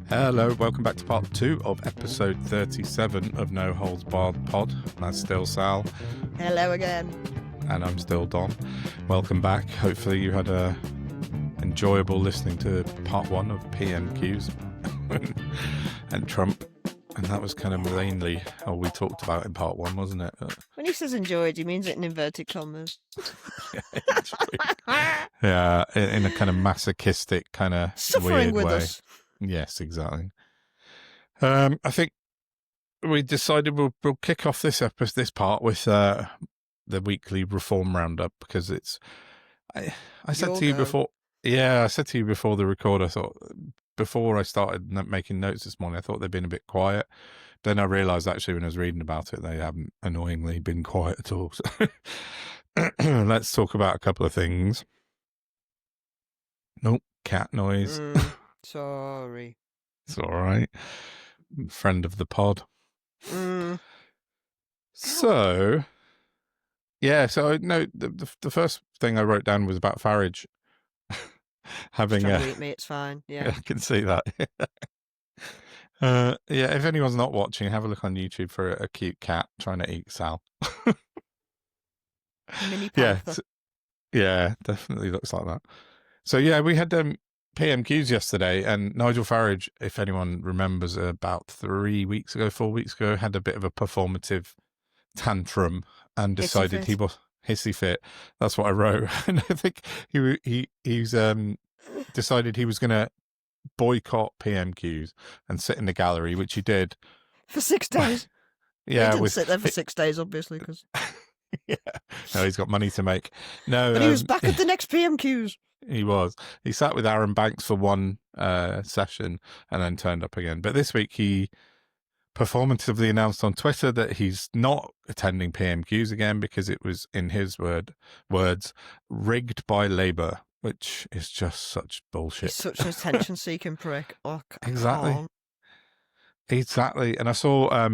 Hello, welcome back to part 2 of episode 37 of NoHoldBarredPod. That's still Sal. Hello again. And I'm still Dom. Welcome back. Hopefully you had a enjoyable listening to part 1 of PMQs and Trump. And that was kind of mainly all we talked about in part 1, wasn't it? When he says enjoyed, he means it in inverted commas. Yeah, in a kind of masochistic kind of Suffering weird with way. us. Yes, exactly. I think we decided we'll kick off this part with the weekly reform roundup, because it's. I said to you before. Yeah, I said to you before the record. I thought before I started making notes this morning, I thought they'd been a bit quiet. Then I realised actually when I was reading about it, they haven't annoyingly been quiet at all. So let's talk about a couple of things. Nope, cat noise. Sorry. It's all right. Friend of the pod. So, yeah. So no, the first thing I wrote down was about Farage having a. Eat me, it's fine. Yeah, I can see that. Yeah, if anyone's not watching, have a look on YouTube for a cute cat trying to eat Sal. Mini panther. Yeah, definitely looks like that. So yeah, we had PMQs yesterday, and Nigel Farage, if anyone remembers, about 4 weeks ago, had a bit of a performative tantrum and decided he was hissy fit. That's what I wrote, and I think he's decided he was going to boycott PMQs and sit in the gallery, which he did for 6 days. Yeah, he didn't sit there for 6 days, obviously, because yeah, no, he's got money to make. No, but he was back at the next PMQs. He was. He sat with Aaron Banks for one session and then turned up again. But this week he performatively announced on Twitter that he's not attending PMQs again because it was, in his words, rigged by Labour, which is just such bullshit. He's such an attention-seeking prick. Oh, exactly. Exactly. And I saw,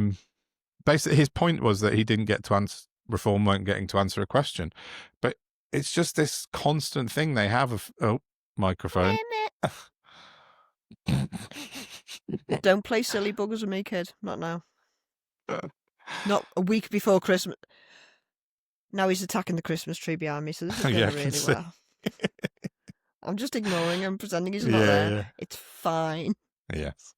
basically his point was that he didn't get to answer, Reform weren't getting to answer a question. But it's just this constant thing they have of, microphone. Don't play silly buggers with me, kid. Not now. Not a week before Christmas. Now he's attacking the Christmas tree behind me, so this is going really well. I'm just ignoring him, pretending he's not there. Yeah. It's fine. Yes.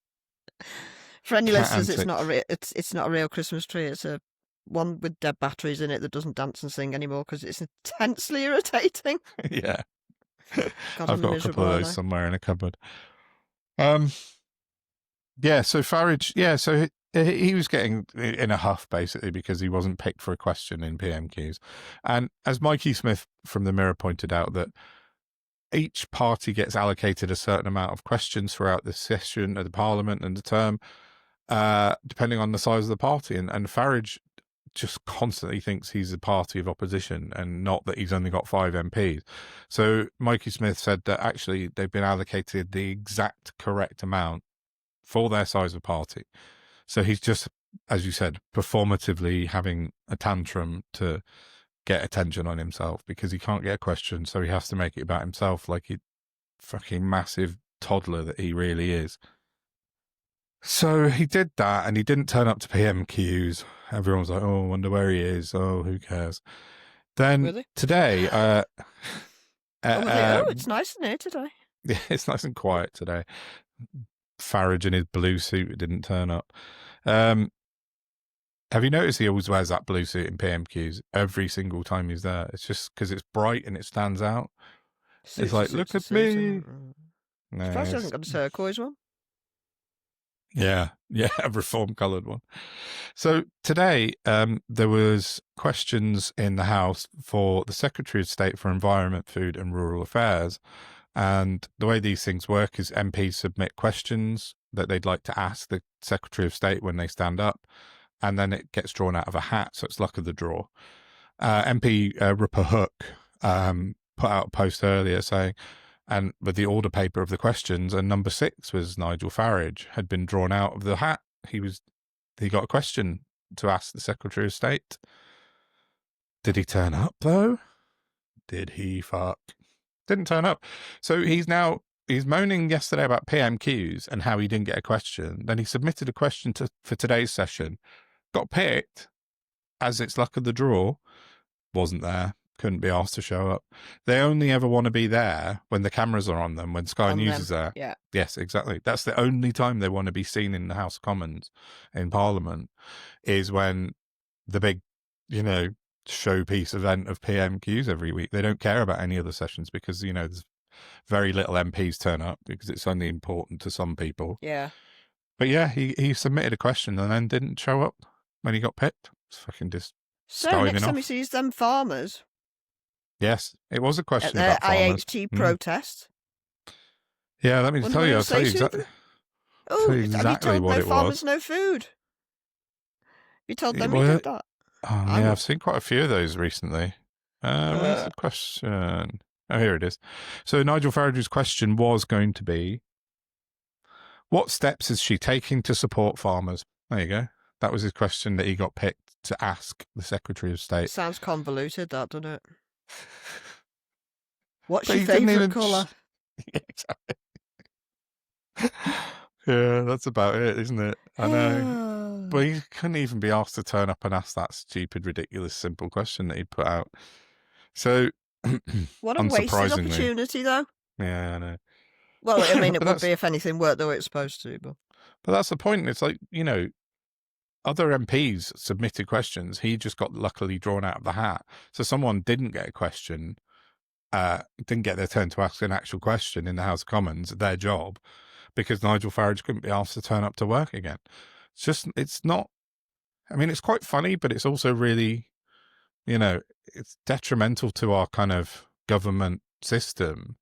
For any listeners, it's not a real Christmas tree. It's a one with dead batteries in it that doesn't dance and sing anymore because it's intensely irritating. Yeah. God, I've got a couple of those somewhere in a cupboard. Yeah, so Farage, so he was getting in a huff, basically, because he wasn't picked for a question in PMQs. And as Mikey Smith from The Mirror pointed out, that each party gets allocated a certain amount of questions throughout the session of the Parliament and the term, depending on the size of the party. And Farage just constantly thinks he's a party of opposition and not that he's only got 5 MPs. So Mikey Smith said that actually they've been allocated the exact correct amount for their size of party. So he's just, as you said, performatively having a tantrum to get attention on himself because he can't get a question, so he has to make it about himself like he fucking massive toddler that he really is. So he did that, and he didn't turn up to PMQs. Everyone was like, oh, I wonder where he is. Oh, who cares? Then really? Today... it's nice in here today. Yeah, it's nice and quiet today. Farage in his blue suit didn't turn up. Have you noticed he always wears that blue suit in PMQs every single time he's there? It's just because it's bright and it stands out. It's like, look at me. No, surprised he hasn't got a turquoise one. Yeah, a reform-coloured one. So today there was questions in the House for the Secretary of State for Environment, Food and Rural Affairs. And the way these things work is MPs submit questions that they'd like to ask the Secretary of State when they stand up, and then it gets drawn out of a hat, so it's luck of the draw. MP Rupert Hook put out a post earlier saying, and with the order paper of the questions, and number 6 was Nigel Farage, had been drawn out of the hat. He got a question to ask the Secretary of State. Did he turn up, though? Did he fuck? Didn't turn up. So he's now he's moaning yesterday about PMQs and how he didn't get a question. Then he submitted a question for today's session, got picked, as it's luck of the draw, wasn't there, couldn't be asked to show up. They only ever want to be there when the cameras are on them, when Sky News is there. Yeah. Yes, exactly. That's the only time they want to be seen in the House of Commons, in Parliament, is when the big, showpiece event of PMQs every week. They don't care about any other sessions because, there's very little MPs turn up because it's only important to some people. Yeah. But yeah, he submitted a question and then didn't show up when he got picked. It's fucking just So next time he sees them farmers. Yes, it was a question about farmers. IHT protest. Yeah, let me tell you. I'll tell you exactly. Oh, have you told what no it farmers was. no food? You told them he did that? Oh, yeah, I've seen quite a few of those recently. Where's the question? Oh, here it is. So Nigel Farage's question was going to be, what steps is she taking to support farmers? There you go. That was his question that he got picked to ask the Secretary of State. Sounds convoluted, that, doesn't it? What's your favourite colour? Yeah, that's about it, isn't it? I know. But he couldn't even be asked to turn up and ask that stupid, ridiculous, simple question that he put out. So, what a wasted opportunity, though. Yeah, I know. Well, I mean, it would be if anything worked the way it's supposed to. But that's the point. It's like, other MPs submitted questions. He just got luckily drawn out of the hat. So someone didn't get a question, didn't get their turn to ask an actual question in the House of Commons, their job, because Nigel Farage couldn't be asked to turn up to work again. It's not, I mean, it's quite funny, but it's also really, it's detrimental to our kind of government system.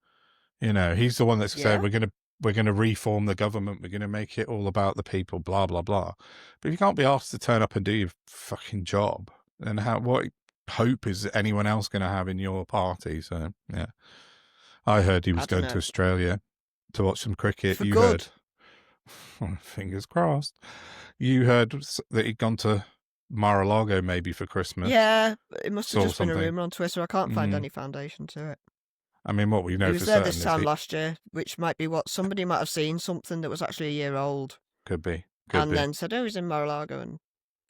He's the one that's said, we're going to reform the government. We're going to make it all about the people, blah, blah, blah. But if you can't be asked to turn up and do your fucking job, then what hope is anyone else going to have in your party? So, yeah. I heard he was going to Australia to watch some cricket. For good. Heard, fingers crossed. You heard that he'd gone to Mar-a-Lago maybe for Christmas. Yeah, it must have just been a rumour on Twitter. I can't find any foundation to it. I mean, what we know he for was there certain this time last year, which might be what somebody might have seen something that was actually a year old. Could be. Then said, "Oh, he's in Mar-a-Lago," and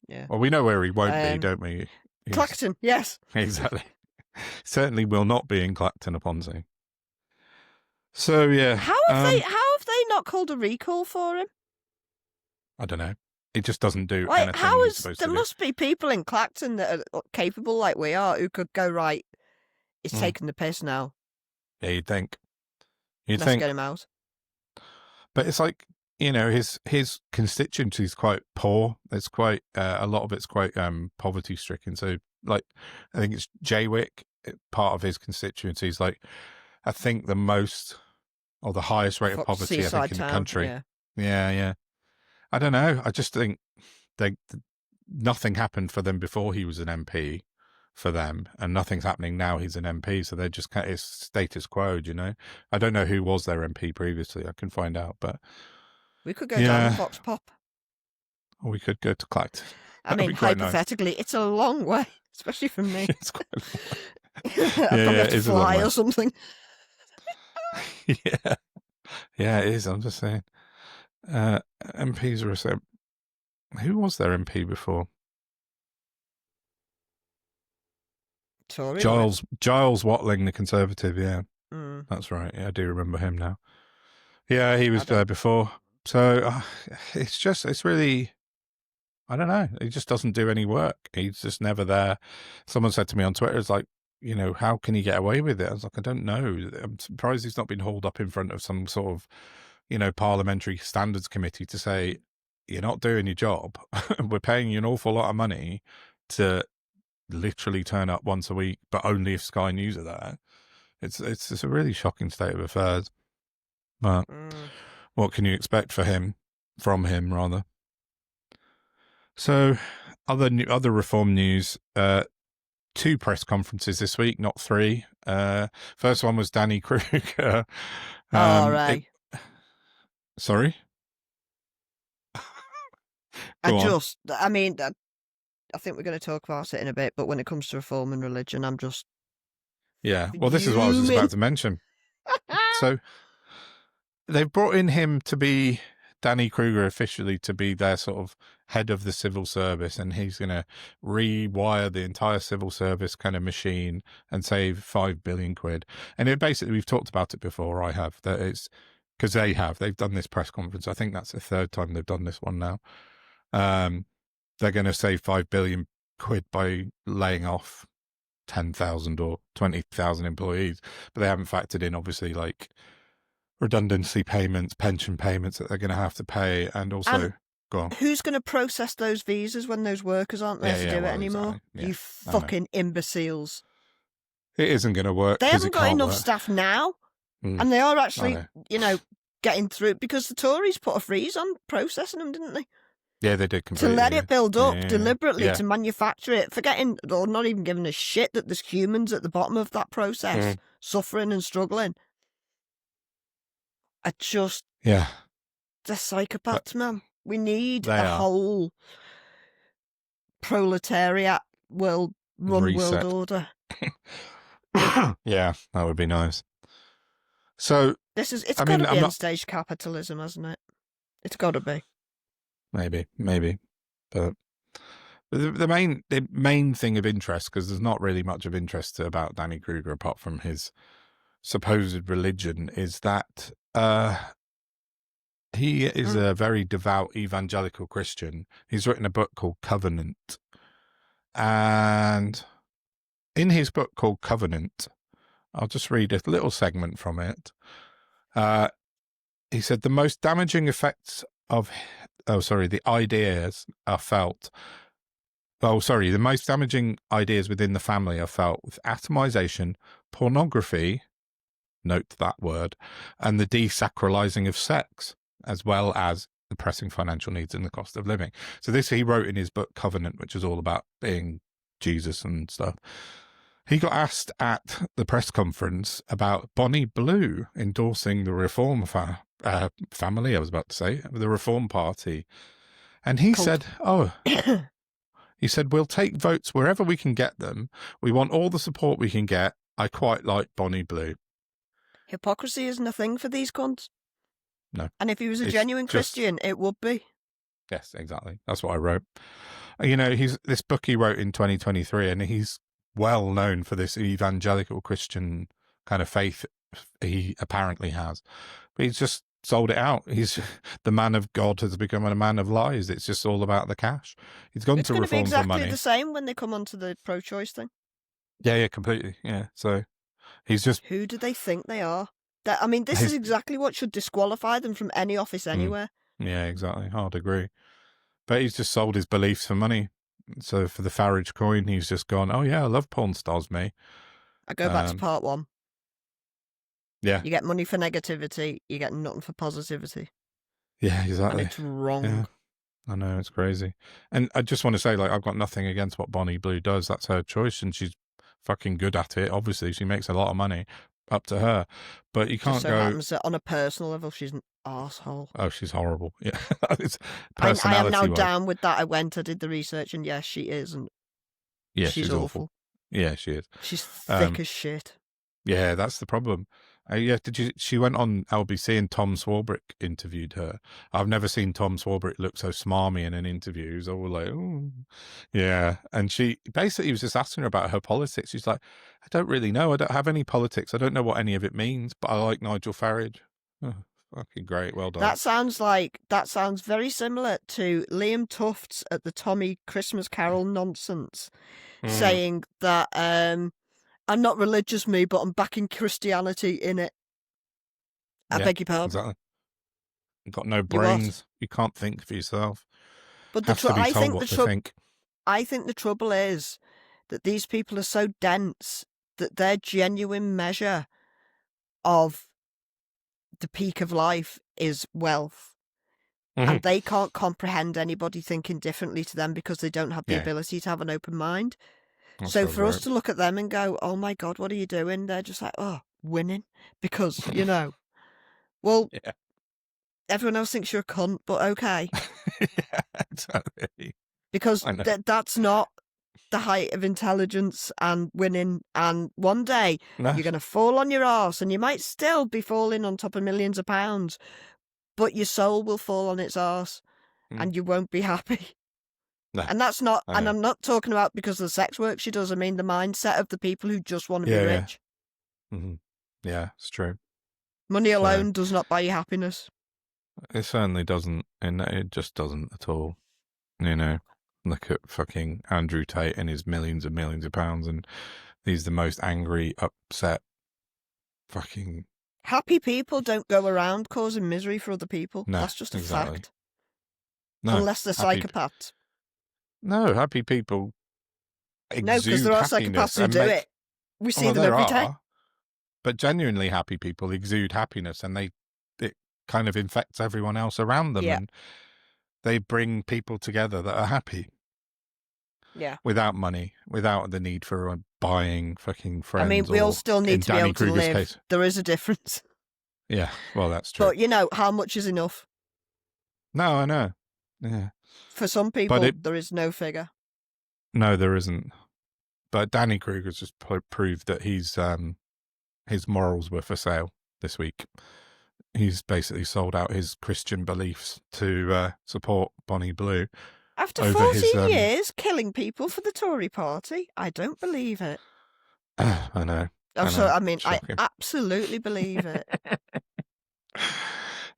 yeah. Well, we know where he won't be, don't we? Clacton, yes. Exactly. Certainly will not be in Clacton-upon-Sea. So yeah. How have they not called a recall for him? I don't know. It just doesn't do anything. There must be people in Clacton that are capable like we are who could go, right, he's taking the piss now. Yeah, you'd think. Let's get him out. But it's like, his constituency is quite poor. It's quite, a lot of it's quite poverty stricken. So, like, I think it's Jaywick, part of his constituency is like, I think the most or the highest rate of poverty, I think, in the country. Yeah. I don't know. I just think nothing happened for them before he was an MP for them, and nothing's happening now he's an MP. So they're just it's status quo, I don't know who was their MP previously. I can find out, but we could go down to Fox Pop. Or we could go to Clacton. I mean, hypothetically, it's a long way, especially from me. It's quite a long way. I'd probably have to fly or something. Yeah, it is. I'm just saying. MPs are so. Who was their MP before? Tory. Giles Watling, the Conservative. Yeah, that's right. Yeah, I do remember him now. Yeah, he was there before. So it's really, I don't know. He just doesn't do any work. He's just never there. Someone said to me on Twitter, it's like, how can he get away with it? I was like, I don't know. I'm surprised he's not been hauled up in front of some sort of, parliamentary standards committee to say, you're not doing your job. We're paying you an awful lot of money to literally turn up once a week, but only if Sky News are there. It's a really shocking state of affairs. But what can you expect from him rather? So other reform news, 2 press conferences this week, not 3. First one was Danny Kruger. Right. Sorry? I think we're going to talk about it in a bit, but when it comes to reform and religion, I'm just... Yeah, well, this is what I was just about to mention. So, they've brought in him to be Danny Kruger officially to be their sort of head of the civil service, and he's going to rewire the entire civil service kind of machine and save £5 billion. And it basically, we've talked about it before. I have, that it's because they've done this press conference. I think that's the third time they've done this one now. They're going to save £5 billion by laying off 10,000 or 20,000 employees, but they haven't factored in obviously like redundancy payments, pension payments that they're going to have to pay, and also go on. Who's going to process those visas when those workers aren't there to do it anymore? Exactly. You fucking imbeciles. It isn't going to work. They haven't got enough staff now, and they are actually, getting through it because the Tories put a freeze on processing them, didn't they? Yeah, they did completely. To let it build up deliberately to manufacture it, forgetting or not even giving a shit that there's humans at the bottom of that process suffering and struggling. I just... Yeah. They're psychopaths, man. We need whole proletariat world order. Yeah, that would be nice. So... It's got to be end-stage capitalism, hasn't it? It's got to be. Maybe. But the main thing of interest, because there's not really much of interest about Danny Kruger apart from his supposed religion, is that he is a very devout evangelical Christian. He's written a book called Covenant. And in his book called Covenant, I'll just read a little segment from it. He said, the most damaging effects of... the ideas are felt... the most damaging ideas within the family are felt with atomization, pornography, note that word, and the desacralizing of sex, as well as the pressing financial needs and the cost of living. So this he wrote in his book Covenant, which is all about being Jesus and stuff. He got asked at the press conference about Bonnie Blue endorsing the Reform family, I was about to say, the Reform Party. And he said, he said, we'll take votes wherever we can get them. We want all the support we can get. I quite like Bonnie Blue. Hypocrisy isn't a thing for these cunts. No. And if he was a genuine Christian, it would be. Yes, exactly. That's what I wrote. This book he wrote in 2023, and he's well known for this evangelical Christian kind of faith he apparently has. But he's just sold it out. He's the man of God has become a man of lies. It's just all about the cash. He's gone to reform for money. It's going to be exactly the same when they come onto the pro-choice thing. Yeah, completely. Yeah, so he's just... Who do they think they are? This is exactly what should disqualify them from any office anywhere. Yeah, exactly. Hard agree. But he's just sold his beliefs for money. So for the Farage coin, he's just gone, oh yeah, I love porn stars, me. I go back to part one. Yeah. You get money for negativity, you get nothing for positivity. Yeah, exactly. And it's wrong. Yeah. I know, it's crazy. And I just want to say, I've got nothing against what Bonnie Blue does. That's her choice, and she's fucking good at it. Obviously, she makes a lot of money. Up to her. But you can't go... happens that on a personal level, she's an arsehole. Oh, she's horrible. Yeah. I am now down with that. I did the research, and yes, she is. And yeah, she's awful. Yeah, she is. She's thick as shit. Yeah, that's the problem. She went on LBC and Tom Swarbrick interviewed her. I've never seen Tom Swarbrick look so smarmy in an interview. He was all like, oh, yeah. And she basically was just asking her about her politics. She's like, I don't really know. I don't have any politics. I don't know what any of it means, but I like Nigel Farage. Oh, fucking great. Well done. That sounds very similar to Liam Tufts at the Tommy Christmas Carol nonsense, saying that, I'm not religious, me, but I'm backing Christianity in it. I beg your pardon. Exactly. You've got no brains. You can't think for yourself. But I think the trouble is that these people are so dense that their genuine measure of the peak of life is wealth. And they can't comprehend anybody thinking differently to them because they don't have the ability to have an open mind. So for us to look at them and go, oh my God, what are you doing? They're just like, oh, winning. Because, everyone else thinks you're a cunt, but okay. Yeah, exactly. Because that's not the height of intelligence and winning, and one day No. you're going to fall on your arse, and you might still be falling on top of millions of pounds, but your soul will fall on its arse, and you won't be happy. No. And that's not, and I'm not talking about because of the sex work she does. I mean the mindset of the people who just want to be rich. Mm-hmm. Yeah, it's true. Money alone does not buy you happiness. It certainly doesn't, and it just doesn't at all. You know, look at fucking Andrew Tate and his millions and millions of pounds, and he's the most angry, upset, fucking... Happy people don't go around causing misery for other people. No, that's just a exactly. fact. No, unless they're psychopaths. No, happy people exude No, because there are happiness psychopaths who do it. We see them every day. But genuinely happy people exude happiness, and it kind of infects everyone else around them, and they bring people together that are happy. Yeah. Without money, without the need for buying fucking friends. I mean, we all still need to be able to live. Case. There is a difference. Yeah, well, that's true. But, you know, how much is enough? No, I know. Yeah. For some people, there is no figure. No, there isn't. But Danny Kruger's just proved that his morals were for sale this week. He's basically sold out his Christian beliefs to support Bonnie Blue. After 14 years killing people for the Tory party? I don't believe it. I know. I absolutely believe it.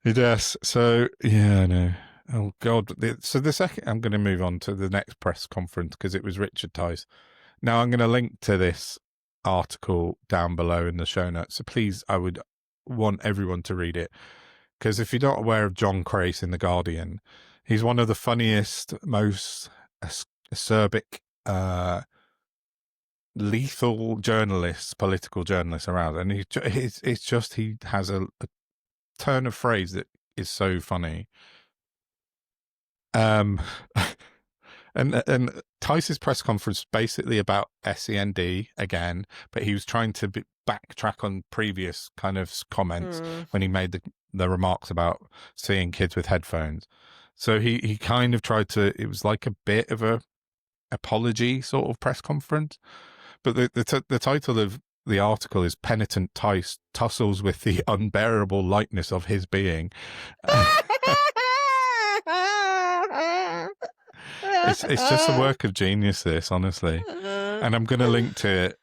Yes. So, yeah, I know. Oh, God. So the second, I'm going to move on to the next press conference because it was Richard Tice. Now, I'm going to link to this article down below in the show notes. So please, I would want everyone to read it. Because if you're not aware of John Crace in The Guardian, he's one of the funniest, most acerbic, lethal journalists, political journalists around. And he has a turn of phrase that is so funny. And Tice's press conference basically about SEND again, but he was trying to backtrack on previous kind of comments when he made the remarks about seeing kids with headphones. So he kind of tried to, it was like a bit of a apology sort of press conference. But the title of the article is Penitent Tice Tussles with the Unbearable Lightness of His Being. It's just a work of genius, this, honestly. And I'm going to link to it.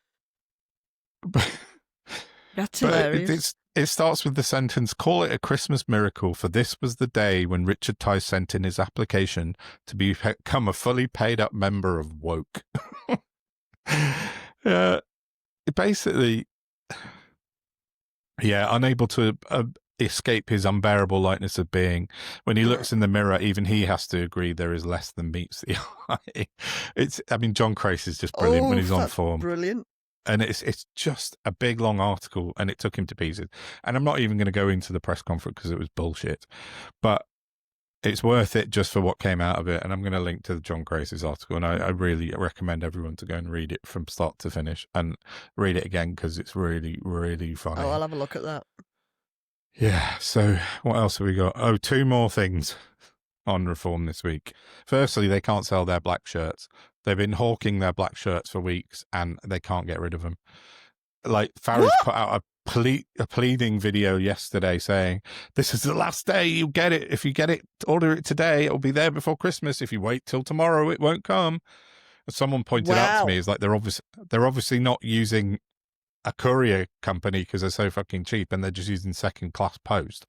That's hilarious. It starts with the sentence, "Call it a Christmas miracle, for this was the day when Richard Tice sent in his application to become a fully paid up member of Woke." Basically, unable to escape his unbearable lightness of being. When he looks in the mirror, even he has to agree there is less than meets the eye. John Crace is just brilliant when he's on form. Brilliant. And it's just a big, long article, and it took him to pieces. And I'm not even going to go into the press conference because it was bullshit. But it's worth it just for what came out of it. And I'm going to link to John Crace's article. And I really recommend everyone to go and read it from start to finish and read it again because it's really, really funny. Oh, I'll have a look at that. Yeah. So what else have we got? Oh, 2 more things on reform this week. Firstly, they can't sell their black shirts. They've been hawking their black shirts for weeks and they can't get rid of them. Like Farage put out a pleading video yesterday saying, "This is the last day you get it. If you get it, order it today. It'll be there before Christmas. If you wait till tomorrow, it won't come." Someone pointed out to me, is like they're obviously not using a courier company because they're so fucking cheap, and they're just using second class post.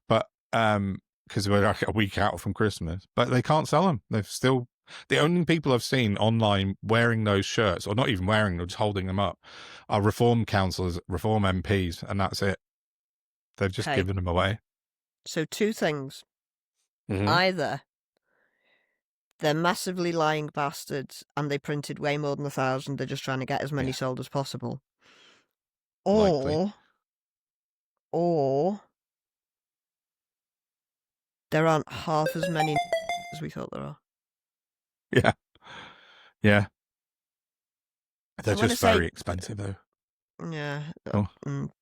But because we're like a week out from Christmas, but they can't sell them. They've still, the only people I've seen online wearing those shirts, or not even wearing them, just holding them up, are reform councillors, reform MPs, and that's it. They've just given them away. So 2 things. Either they're massively lying bastards and they printed way more than 1,000. They're just trying to get as many sold as possible. Or there aren't half as many as we thought there are. Yeah. Yeah. They're just very expensive, though. Yeah.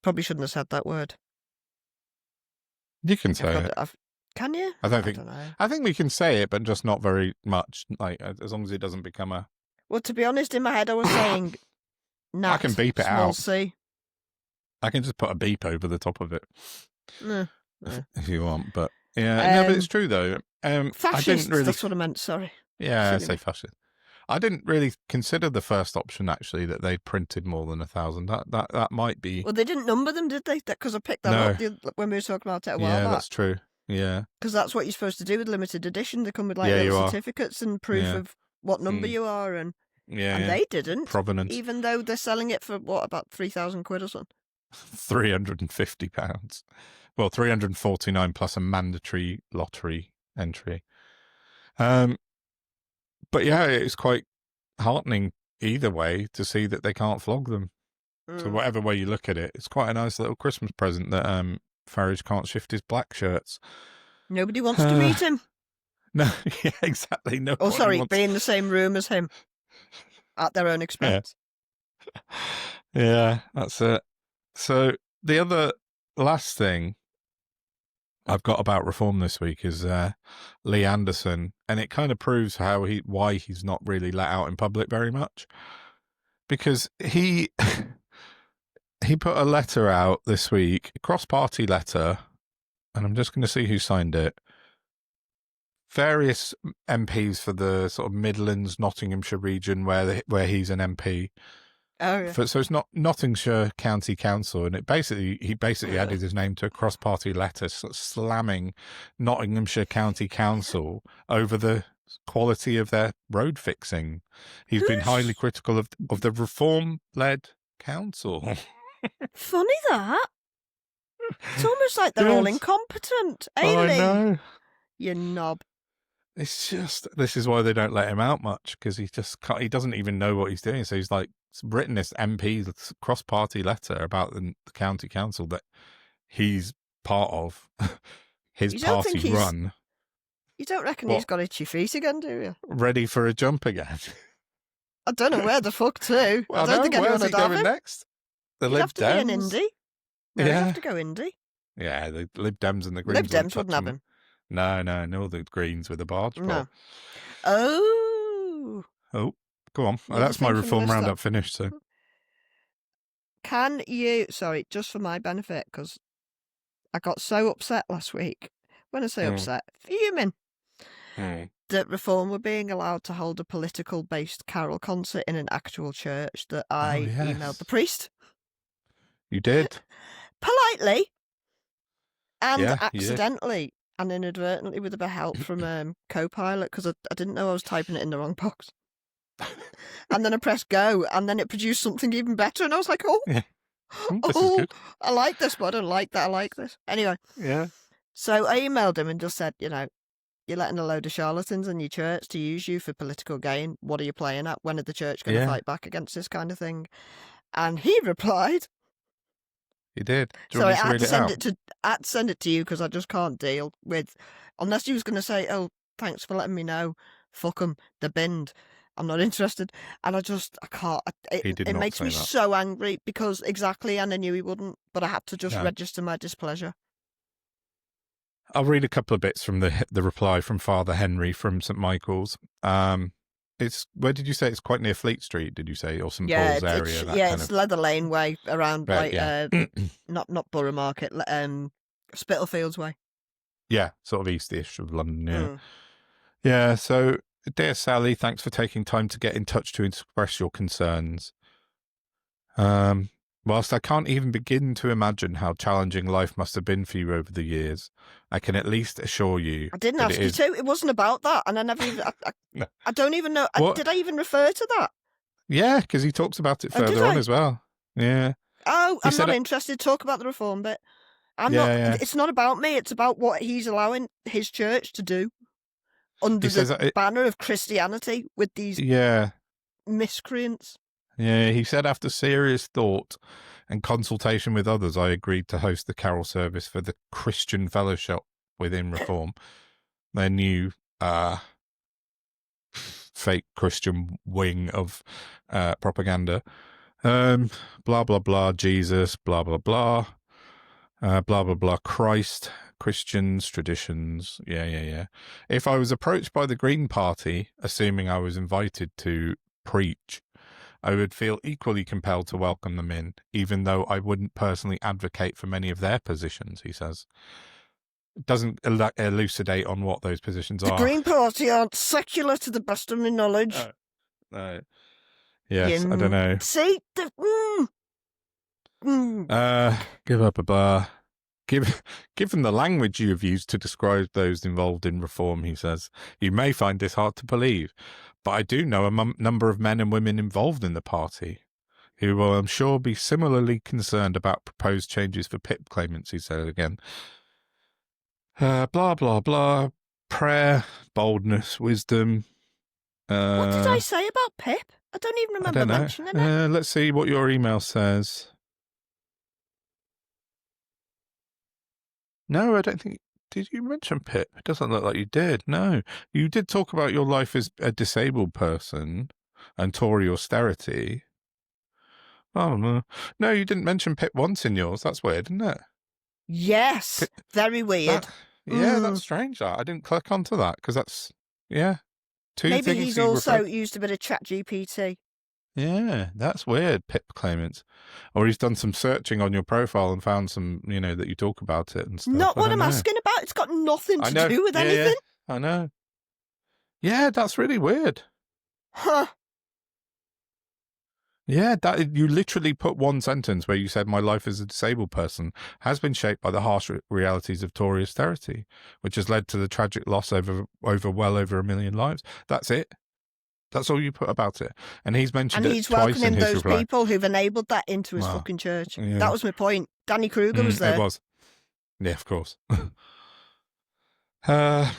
Probably shouldn't have said that word. You can say it. Can you? I don't know. I think we can say it, but just not very much. Like, as long as it doesn't become a Well, to be honest, in my head I was saying Nat, I can beep it small out. c. I can just put a beep over the top of it if you want. But yeah, no, but it's true though. Fascist, I didn't really. that's what I meant, sorry. Yeah, say fascist. I didn't really consider the first option, actually, that they'd printed more than 1,000. That might be... Well, they didn't number them, did they? Because I picked that up when we were talking about it a while back. Yeah, that's true. Yeah. Because that's what you're supposed to do with limited edition. They come with like little certificates and proof of what number you are. And they didn't. Provenance. Even though they're selling it for, what, about 3,000 quid or something? £350. Well, 349 plus a mandatory lottery entry. But yeah, it's quite heartening either way to see that they can't flog them. So whatever way you look at it, it's quite a nice little Christmas present that Farage can't shift his black shirts. Nobody wants to meet him. No, yeah, exactly. No. Oh, sorry, be in the same room as him at their own expense. Yeah, that's it. So the last thing I've got about reform this week is Lee Anderson, and it kind of proves why he's not really let out in public very much, because he put a letter out this week, a cross-party letter, and I'm just going to see who signed it. Various MPs for the sort of Midlands, Nottinghamshire region where he's an MP. Oh, yeah. So it's not Nottinghamshire County Council, and he basically added his name to a cross-party letter slamming Nottinghamshire County Council over the quality of their road fixing. He's been highly critical of the reform-led council. Funny that. It's almost like they're all incompetent. I know. You knob. It's just, this is why they don't let him out much, because he doesn't even know what he's doing. So he's like written this MP cross-party letter about the county council that he's part of. His party run. You don't reckon he's got itchy feet again, do you? Ready for a jump again. I don't know where the fuck to. Well, I don't think anyone would have him. Next? The He'd Lib have to Dems? be an indie. No, he'd have to go indie. Yeah, the Lib Dems and the Greens. Lib Dems wouldn't have him. No, the Greens with a barge pole. No. Oh, go on. That's my reform roundup finished. So, can you? Sorry, just for my benefit, because I got so upset last week. When I say upset, fuming that Reform were being allowed to hold a political-based carol concert in an actual church. That I emailed the priest. You did politely and accidentally. And inadvertently, with a bit of help from Copilot, because I didn't know I was typing it in the wrong box. And then I pressed go, and then it produced something even better, and I was like, this is good. I like this, but I don't like that. I like this. Anyway. Yeah. So I emailed him and just said, you're letting a load of charlatans in your church to use you for political gain. What are you playing at? When are the church going to fight back against this kind of thing? And he replied... He did. So I had to send it to you because I just can't deal with, unless he was going to say, "Oh, thanks for letting me know. Fuck 'em, they're binned. I'm not interested." And I can't. It makes me so angry because and I knew he wouldn't, but I had to just register my displeasure. I'll read a couple of bits from the reply from Father Henry from St Michael's. It's, where did you say it's quite near Fleet Street? Did you say, or St Paul's area? It's Leather Lane way around, not Borough Market, Spitalfields way. Yeah, sort of east-ish of London. Yeah, yeah. So, dear Sally, thanks for taking time to get in touch to express your concerns. Whilst I can't even begin to imagine how challenging life must have been for you over the years, I can at least assure you... I didn't ask you to. It wasn't about that. And I never even... No. I don't even know... Did I even refer to that? Yeah, because he talks about it further on as well. Yeah. Oh, I'm not interested. Talk about the reform bit. It's not about me. It's about what he's allowing his church to do under the banner of Christianity with these miscreants. Yeah, he said, after serious thought and consultation with others, I agreed to host the carol service for the Christian Fellowship within Reform, their new fake Christian wing of propaganda. Blah, blah, blah, Jesus, blah, blah, blah, blah, blah, blah, Christ, Christians, traditions. Yeah. If I was approached by the Green Party, assuming I was invited to preach. I would feel equally compelled to welcome them in, even though I wouldn't personally advocate for many of their positions, he says. It doesn't elucidate on what those positions The are. Green Party aren't secular to the best of my knowledge. No. Yes, I don't know. See? Give up a bar. Given the language you have used to describe those involved in reform, he says, you may find this hard to believe, but I do know a number of men and women involved in the party who will, I'm sure, be similarly concerned about proposed changes for PIP claimants, he said again. Blah, blah, blah. Prayer, boldness, wisdom. What did I say about PIP? I don't even remember mentioning it. Let's see what your email says. No, I don't think... Did you mention PIP? It doesn't look like you did. No. You did talk about your life as a disabled person and Tory austerity. Oh, no. No, you didn't mention PIP once in yours. That's weird, isn't it? Yes. Very weird. That's strange. I didn't click onto that because that's... Yeah. Maybe he's also used a bit of ChatGPT. Yeah, that's weird, PIP claimants. Or he's done some searching on your profile and found some, that you talk about it and stuff. Not what I'm asking about. It's got nothing to do with anything. Yeah, I know. Yeah, that's really weird. Huh. Yeah, you literally put one sentence where you said my life as a disabled person has been shaped by the harsh realities of Tory austerity, which has led to the tragic loss over well over 1 million lives. That's it. That's all you put about it. And he's mentioned it twice in his reply. And he's welcoming those people who've enabled that into his fucking church. Yeah. That was my point. Danny Kruger was there. It was. Yeah, of course. Then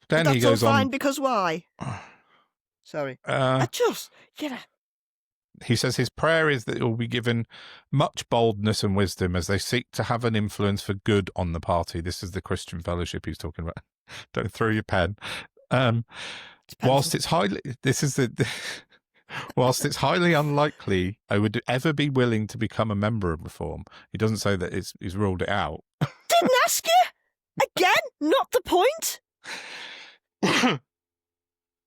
but he goes on. Fine because why? Sorry. He says his prayer is that it will be given much boldness and wisdom as they seek to have an influence for good on the party. This is the Christian fellowship he's talking about. Don't throw your pen. Whilst it's highly unlikely I would ever be willing to become a member of Reform. He doesn't say that he's ruled it out. Didn't ask you again. Not the point.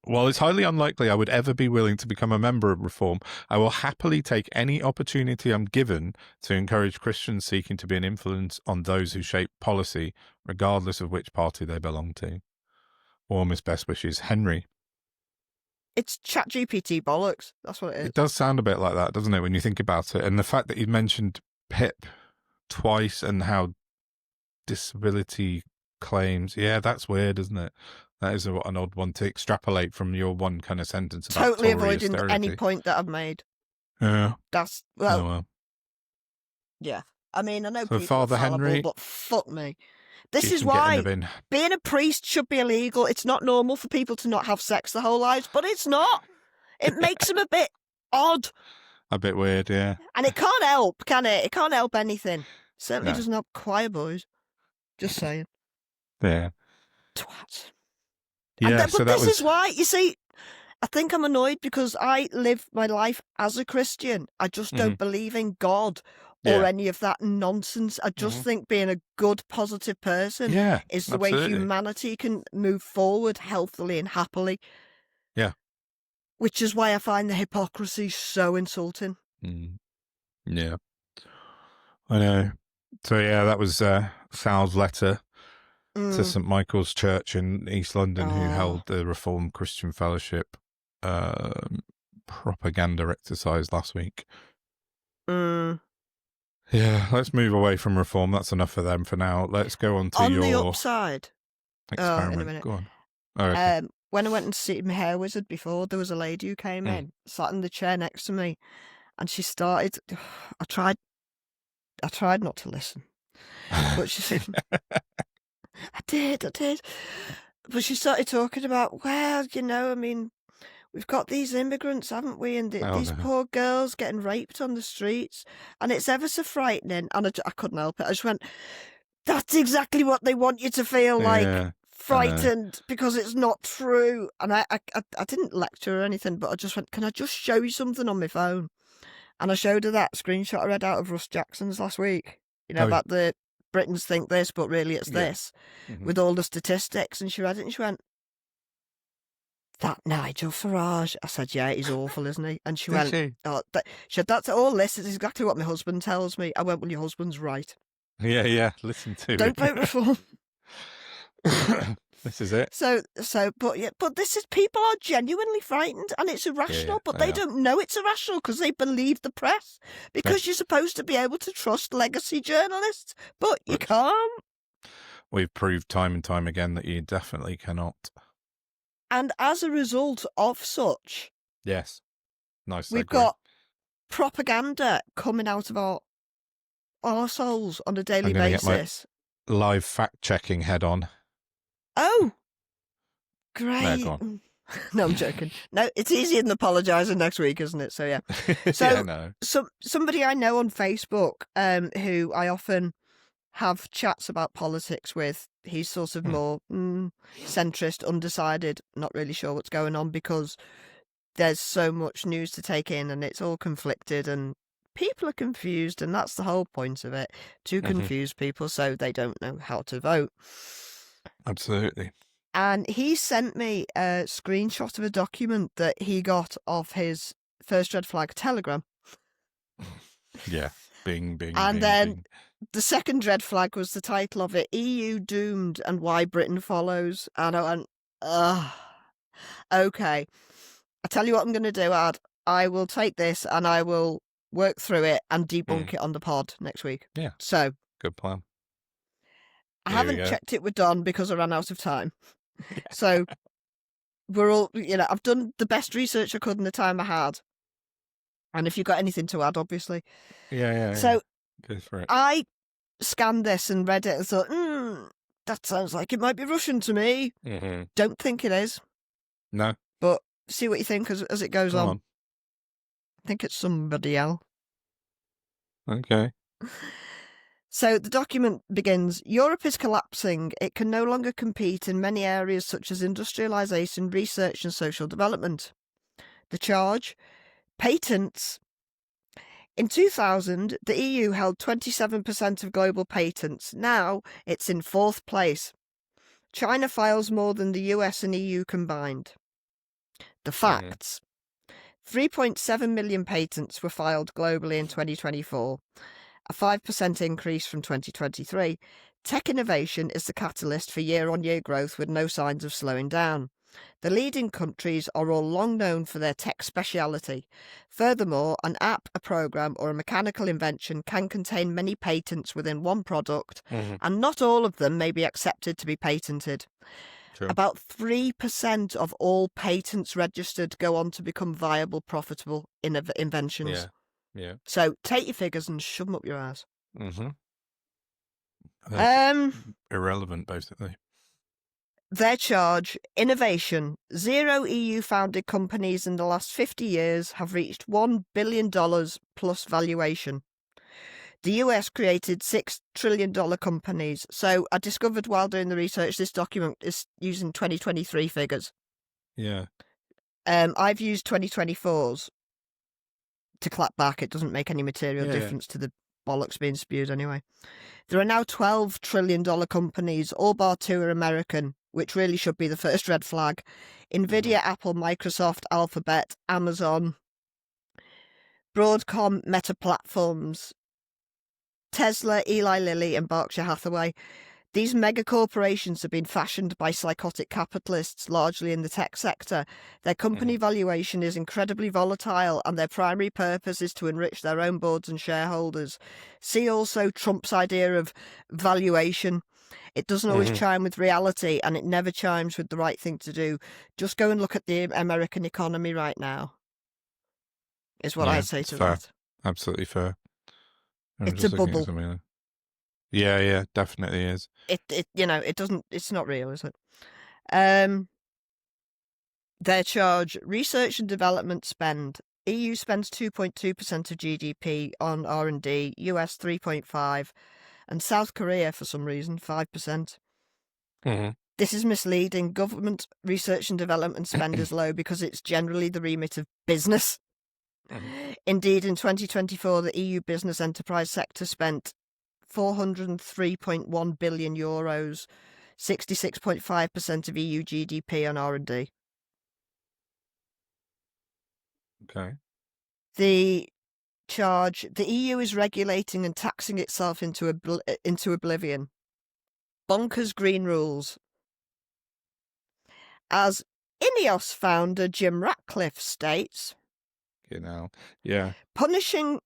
While it's highly unlikely I would ever be willing to become a member of Reform, I will happily take any opportunity I'm given to encourage Christians seeking to be an influence on those who shape policy, regardless of which party they belong to. Warmest best wishes, Henry. It's ChatGPT bollocks. That's what it is. It does sound a bit like that, doesn't it, when you think about it? And the fact that you mentioned PIP twice and how disability claims, yeah, that's weird, isn't it? That is an odd one to extrapolate from your one kind of sentence about totally Tory avoiding austerity. Any point that I've made. Yeah. That's, yeah. I mean, I know people Father are fallible, Henry, but fuck me. This is why being a priest should be illegal. It's not normal for people to not have sex their whole lives, but it's not. It makes them a bit odd. A bit weird, yeah. And it can't help, can it? It can't help anything. Certainly doesn't help choir boys. Just saying. Yeah. Twat. Yeah, but this is why, you see, I think I'm annoyed because I live my life as a Christian. I just don't believe in God or any of that nonsense. I just think being a good, positive person is the way humanity can move forward healthily and happily. Yeah. Which is why I find the hypocrisy so insulting. Yeah. I know. So, yeah, that was Sal's letter to St. Michael's Church in East London, who held the Reformed Christian Fellowship propaganda exercise last week. Yeah, let's move away from Reform. That's enough for them for now. Let's go on to the upside. experiment. In a minute. Go on. Oh, okay. When I went and see my hair wizard before, there was a lady who came in, sat in the chair next to me, and she started. I tried not to listen, but she said, I did. But she started talking about, well, I mean, we've got these immigrants, haven't we? And these poor girls getting raped on the streets. And it's ever so frightening. And I couldn't help it. I just went, that's exactly what they want you to feel like. Frightened because it's not true. And I didn't lecture or anything, but I just went, can I just show you something on my phone? And I showed her that screenshot I read out of Russ Jackson's last week. About the Britons think this, but really it's this, with all the statistics. And she read it and she went, that Nigel Farage. I said, yeah, he's awful, isn't he? And she Did went, she? oh, she said, that's all this is exactly what my husband tells me. I went, well, your husband's right. Yeah. Listen to Don't vote reform. This is it. But this is, people are genuinely frightened, and it's irrational, but they don't know it's irrational because they believe the press. Because you're supposed to be able to trust legacy journalists, but you can't. We've proved time and time again that you definitely cannot. And as a result of such, yes, nice. We've got propaganda coming out of our arseholes on a daily basis. Get my live fact checking head on. Oh, great! No, I'm joking. No, it's easier than apologising next week, isn't it? So yeah. So somebody I know on Facebook, who I often have chats about politics with. He's sort of more centrist, undecided, not really sure what's going on because there's so much news to take in and it's all conflicted and people are confused, and that's the whole point of it, to confuse people so they don't know how to vote. Absolutely. And he sent me a screenshot of a document that he got off his first red flag Telegram. Yeah. Bing. And then the second red flag was the title of it, EU Doomed and Why Britain Follows. And I went, okay. I tell you what I'm going to do, Ad. I will take this and I will work through it and debunk it on the pod next week. Yeah. So. Good plan. I haven't checked it with Don because I ran out of time. So we're all, I've done the best research I could in the time I had. And if you've got anything to add, obviously. Yeah. So go for it. I scanned this and read it and thought, that sounds like it might be Russian to me. Don't think it is. No. But see what you think as it goes on. I think it's somebody else. Okay. So the document begins, Europe is collapsing. It can no longer compete in many areas such as industrialisation, research and social development. The charge, patents. In 2000, the EU held 27% of global patents. Now it's in 4th place. China files more than the US and EU combined. The facts. 3.7 million patents were filed globally in 2024. A 5% increase from 2023. Tech innovation is the catalyst for year-on-year growth with no signs of slowing down. The leading countries are all long known for their tech speciality. Furthermore, an app, a program, or a mechanical invention can contain many patents within one product, and not all of them may be accepted to be patented. True. About 3% of all patents registered go on to become viable, profitable inventions. Yeah. So take your figures and shove them up your ass. Irrelevant, basically. Their charge, innovation. 0 EU-founded companies in the last 50 years have reached $1 billion plus valuation. The US created $6 trillion companies. So I discovered while doing the research, this document is using 2023 figures. Yeah. I've used 2024's. To clap back, it doesn't make any material difference to the bollocks being spewed anyway. There are now $12 trillion companies, all bar 2 are American, which really should be the first red flag. Nvidia, Apple, Microsoft, Alphabet, Amazon, Broadcom, Meta Platforms, Tesla, Eli Lilly and Berkshire Hathaway. These mega corporations have been fashioned by psychotic capitalists, largely in the tech sector. Their company valuation is incredibly volatile, and their primary purpose is to enrich their own boards and shareholders. See also Trump's idea of valuation. It doesn't always chime with reality, and it never chimes with the right thing to do. Just go and look at the American economy right now, is what I'd say to that. Absolutely fair. It's a bubble. Yeah, definitely is. It's not real, is it? Their charge, research and development spend. EU spends 2.2% of GDP on R&D, US 3.5%, and South Korea, for some reason, 5%. This is misleading. Government research and development spend is low because it's generally the remit of business. Indeed, in 2024, the EU business enterprise sector spent €403.1 billion, 66.5% of EU GDP on R&D. Okay. The charge: the EU is regulating and taxing itself into oblivion. Bonkers green rules. As Ineos founder Jim Ratcliffe states, yeah. Punishing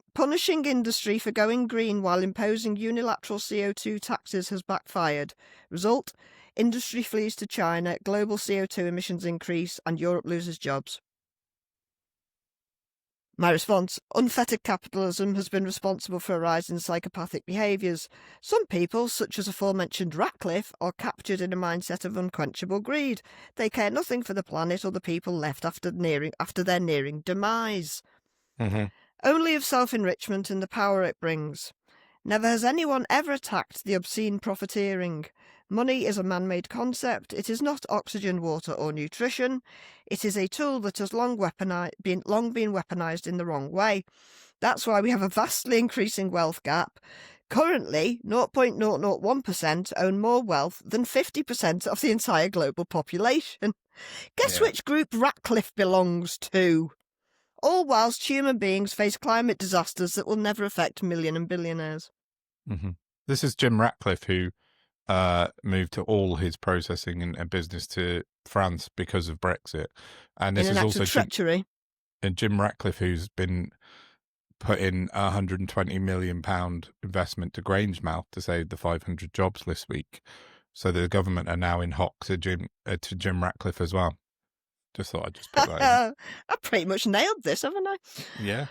industry for going green while imposing unilateral CO2 taxes has backfired. Result: industry flees to China, global CO2 emissions increase, and Europe loses jobs. My response: unfettered capitalism has been responsible for a rise in psychopathic behaviours. Some people, such as aforementioned Ratcliffe, are captured in a mindset of unquenchable greed. They care nothing for the planet or the people left after their nearing demise. Mm-hmm. Only of self-enrichment and the power it brings. Never has anyone ever attacked the obscene profiteering. Money is a man-made concept. It is not oxygen, water, or nutrition. It is a tool that has long been weaponized in the wrong way. That's why we have a vastly increasing wealth gap. Currently, 0.001% own more wealth than 50% of the entire global population. Guess which group Ratcliffe belongs to? All whilst human beings face climate disasters that will never affect million and billionaires. Mm-hmm. This is Jim Ratcliffe, who moved to all his processing and business to France because of Brexit. And this in an is act also of treachery. Jim Ratcliffe, who's been put in a £120 million investment to Grangemouth to save the 500 jobs this week. So the government are now in hock to Jim Ratcliffe as well. Just thought I'd just put that in. I pretty much nailed this, haven't I? Yeah.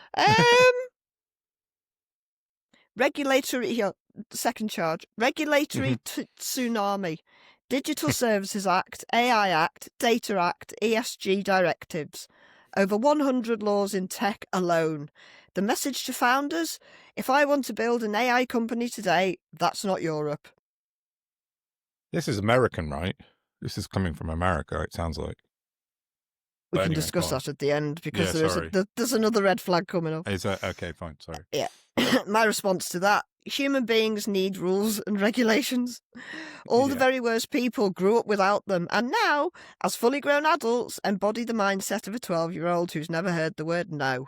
Regulatory, second charge, regulatory tsunami, Digital Services Act, AI Act, Data Act, ESG directives. Over 100 laws in tech alone. The message to founders: if I want to build an AI company today, that's not Europe. This is American, right? This is coming from America, it sounds like. We can discuss that at the end, because there's another red flag coming up. Is that okay? Fine, sorry. Yeah. My response to that: human beings need rules and regulations. All the very worst people grew up without them, and now, as fully grown adults, embody the mindset of a 12-year-old who's never heard the word no.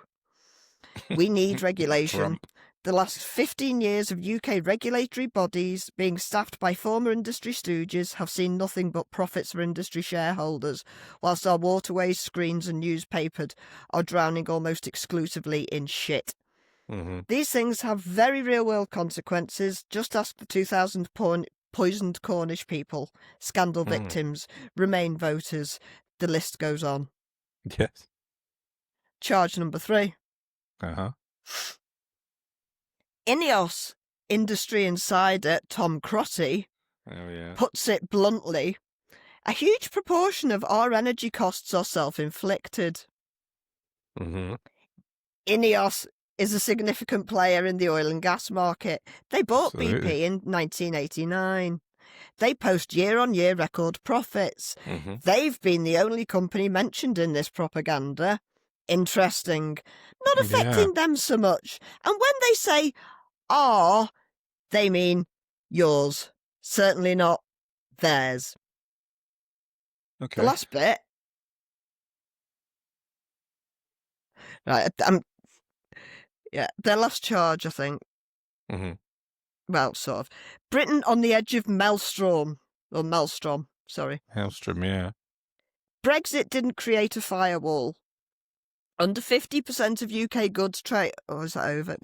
We need regulation. Trump. The last 15 years of UK regulatory bodies, being staffed by former industry stooges, have seen nothing but profits for industry shareholders, whilst our waterways, screens and newspapers are drowning almost exclusively in shit. Mm-hmm. These things have very real-world consequences. Just ask the 2000 poisoned Cornish people, scandal victims, Remain voters. The list goes on. Yes. Charge number 3. Uh-huh. Ineos industry insider Tom Crotty puts it bluntly: a huge proportion of our energy costs are self-inflicted. Mm-hmm. Ineos is a significant player in the oil and gas market. They bought BP in 1989. They post year-on-year record profits. Mm-hmm. They've been the only company mentioned in this propaganda. Interesting. Not affecting them so much. And when they say "our," they mean yours. Certainly not theirs. Okay. The last bit. Right, their last charge, I think. Mm-hmm. Well, sort of. Britain on the edge of Maelstrom, sorry. Maelstrom, yeah. Brexit didn't create a firewall. Under 50% of UK goods trade... Oh, is that over?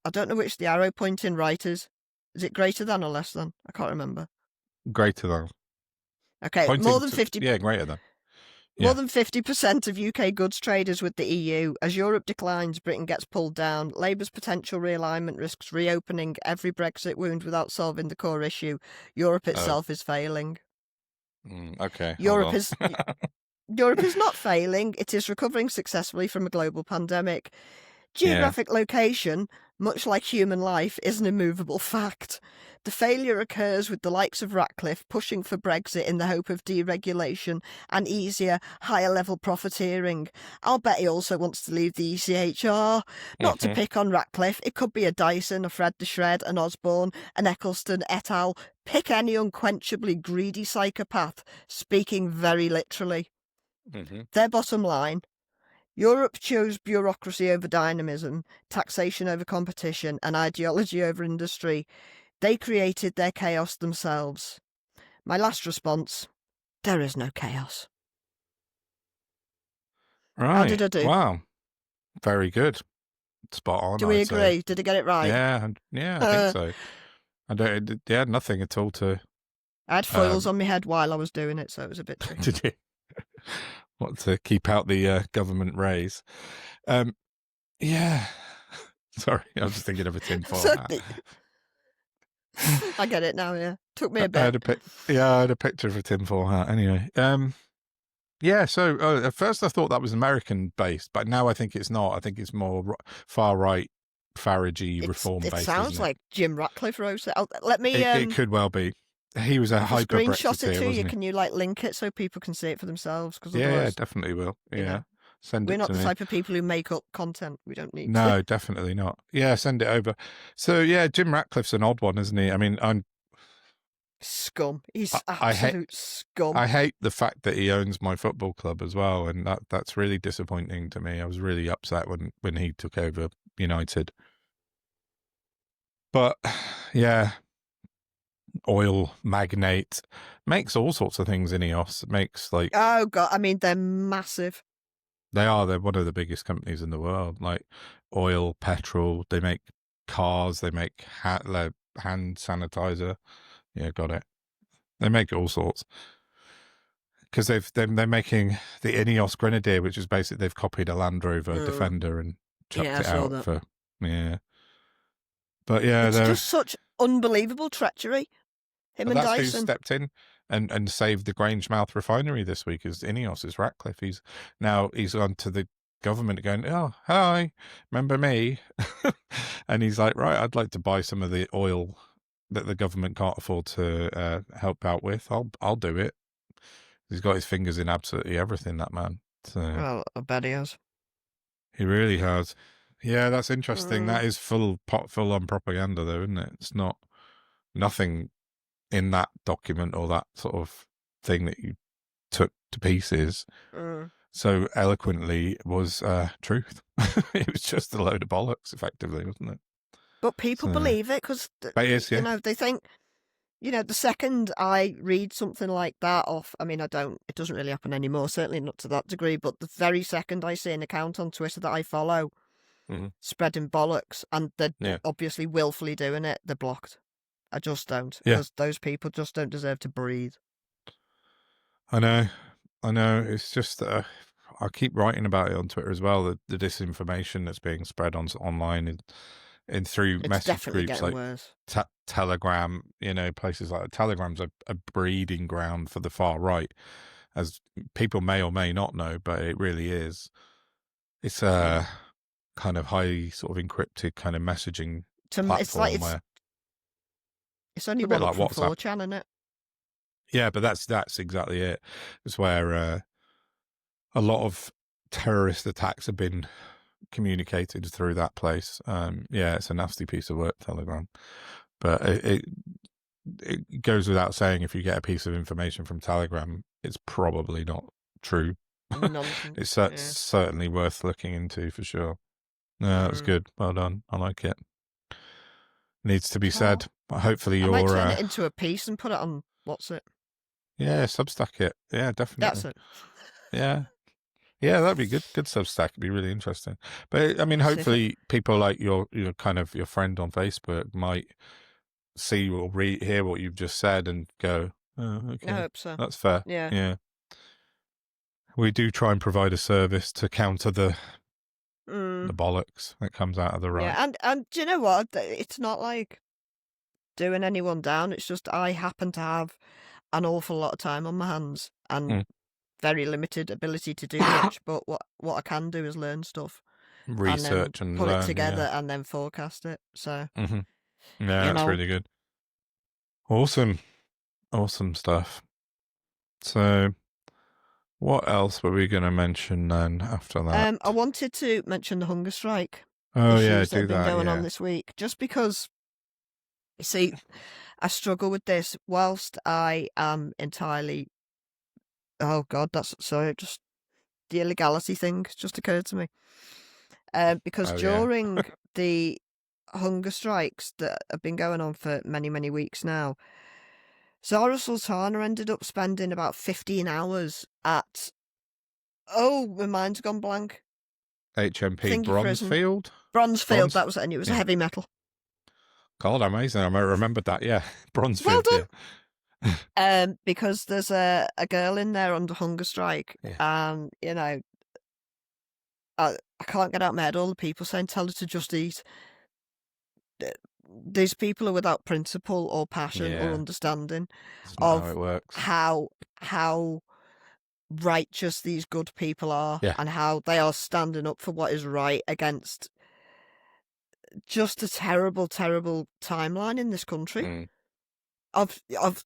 I don't know which the arrow pointing right is. Is it greater than or less than? I can't remember. Greater than. Okay, more than 50... Yeah, greater than. More than 50% of UK goods traders with the EU. As Europe declines, Britain gets pulled down. Labour's potential realignment risks reopening every Brexit wound without solving the core issue. Europe itself is failing. Okay. Europe is not failing. It is recovering successfully from a global pandemic. Geographic location, much like human life, is an immovable fact. The failure occurs with the likes of Ratcliffe pushing for Brexit in the hope of deregulation and easier, higher-level profiteering. I'll bet he also wants to leave the ECHR. Not to pick on Ratcliffe, it could be a Dyson, a Fred the Shred, an Osborne, an Eccleston, et al. Pick any unquenchably greedy psychopath, speaking very literally. Their bottom line: Europe chose bureaucracy over dynamism, taxation over competition, and ideology over industry. They created their chaos themselves. My last response, there is no chaos. Right. How did I do? Wow. Very good. Spot on, Do we I'd agree? say. Did I get it right? Yeah, I think so. Nothing at all to... I had foils on my head while I was doing it, so it was a bit tricky. Did you? What, to keep out the government raise? Yeah. Sorry, I was just thinking of a tinfoil hat. I get it now, yeah. Took me a bit. I had a picture of a tinfoil hat. Anyway, yeah, so at first I thought that was American-based, but now I think it's not. I think it's more far-right, Farage-y, reform-based. It sounds like Jim Ratcliffe wrote it. Let me... It could well be. He was a hyper-Brexiteer, screenshot it to you. wasn't he? Can you link it so people can see it for themselves? Cause yeah, definitely will. Yeah, send it to me. We're not the type of people who make up content. We don't need No, definitely not. Yeah, send it over. So yeah, Jim Ratcliffe's an odd one, isn't he? I mean, scum. He's absolute scum. I hate the fact that he owns my football club as well, and that's really disappointing to me. I was really upset when he took over United. But yeah, oil magnate, makes all sorts of things in EOS. Makes like, oh god, I mean they're massive. They're one of the biggest companies in the world. Like oil, petrol. They make cars. They make hand sanitizer. Yeah, got it. They make all sorts. Because they're making the Ineos Grenadier, which is basically they've copied a Land Rover Defender and chucked it out for But yeah, it's just such unbelievable treachery. Him and that's Dyson. Who stepped in and saved the Grangemouth refinery this week is Ineos, is Ratcliffe. He's on to the government going, oh, hi, remember me? And he's like, right, I'd like to buy some of the oil that the government can't afford to help out with. I'll do it. He's got his fingers in absolutely everything, that man. So, well, I bet he has. He really has. Yeah, that's interesting. That is full on propaganda, though, isn't it? It's not nothing in that document or that sort of thing that you took to pieces so eloquently was truth. It was just a load of bollocks, effectively, wasn't it? But people believe it because they think, the second I read something like that off, I mean, it doesn't really happen anymore, certainly not to that degree, but the very second I see an account on Twitter that I follow spreading bollocks, and they're obviously willfully doing it, they're blocked. I just don't. Because those people just don't deserve to breathe. I know. It's just I keep writing about it on Twitter as well, the disinformation that's being spread online and through message groups like Telegram, places like that. Telegram's a breeding ground for the far right, as people may or may not know, but it really is. It's a kind of highly sort of encrypted kind of messaging platform where it's only one up from 4chan, isn't it? Yeah, but that's exactly it. It's where a lot of terrorist attacks have been communicated through that place. Yeah, it's a nasty piece of work, Telegram. But it goes without saying, if you get a piece of information from Telegram, it's probably not true. It's certainly worth looking into for sure. No, that was good. Well done. I like it. Needs to be said. Hopefully you're... I might turn it into a piece and put it on... What's it? Yeah, Substack it. Yeah, definitely. That's it. Yeah. Yeah, that'd be good. Good Substack. It'd be really interesting. But I mean, hopefully people like your kind of your friend on Facebook might see or hear what you've just said and go, oh, okay. I hope so. That's fair. Yeah. Yeah. We do try and provide a service to counter the bollocks that comes out of the right. Yeah, and do you know what? It's not like doing anyone down. It's just I happen to have an awful lot of time on my hands and very limited ability to do much. But what I can do is learn stuff, research and put learn, it together, and then forecast it. So yeah, that's really good. Awesome stuff. So, what else were we going to mention then after that? I wanted to mention the hunger strike. Oh yeah, that have been going on this week, just because. You see, I struggle with this. Whilst I am entirely... Oh God, just the illegality thing just occurred to me. Because during the hunger strikes that have been going on for many, many weeks now, Zara Sultana ended up spending about 15 hours at, my mind's gone blank. HMP Bronzefield? Bronzefield, that was it, and it was a heavy metal. God, amazing. I remembered that, yeah. Bronzefield, well done. Yeah. Because there's a girl in there under hunger strike, and, you know, I can't get out of my head all the people saying, tell her to just eat. These people are without principle or passion or understanding of how it works. How righteous these good people are, and how they are standing up for what is right against just a terrible, terrible timeline in this country of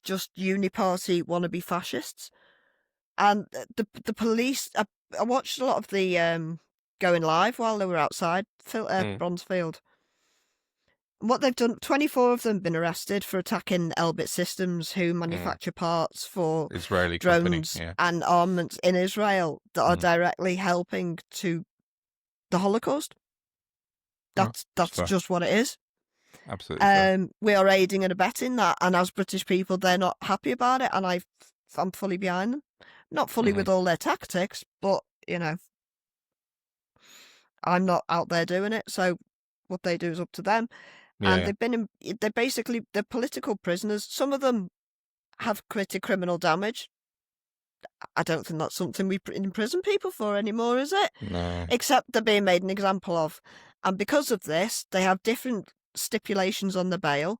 just uniparty wannabe fascists. And the police, I watched a lot of the going live while they were outside Bronzefield. What they've done, 24 of them have been arrested for attacking Elbit Systems, who manufacture parts for Israeli drones and armaments in Israel that are directly helping to the Holocaust. That's just what it is. Absolutely. We are aiding and abetting that, and as British people, they're not happy about it, and I'm fully behind them. Not fully with all their tactics, but, you know, I'm not out there doing it, so what they do is up to them. And they're political prisoners. Some of them have committed criminal damage. I don't think that's something we imprison people for anymore, is it? No. Except they're being made an example of. And because of this, they have different stipulations on the bail.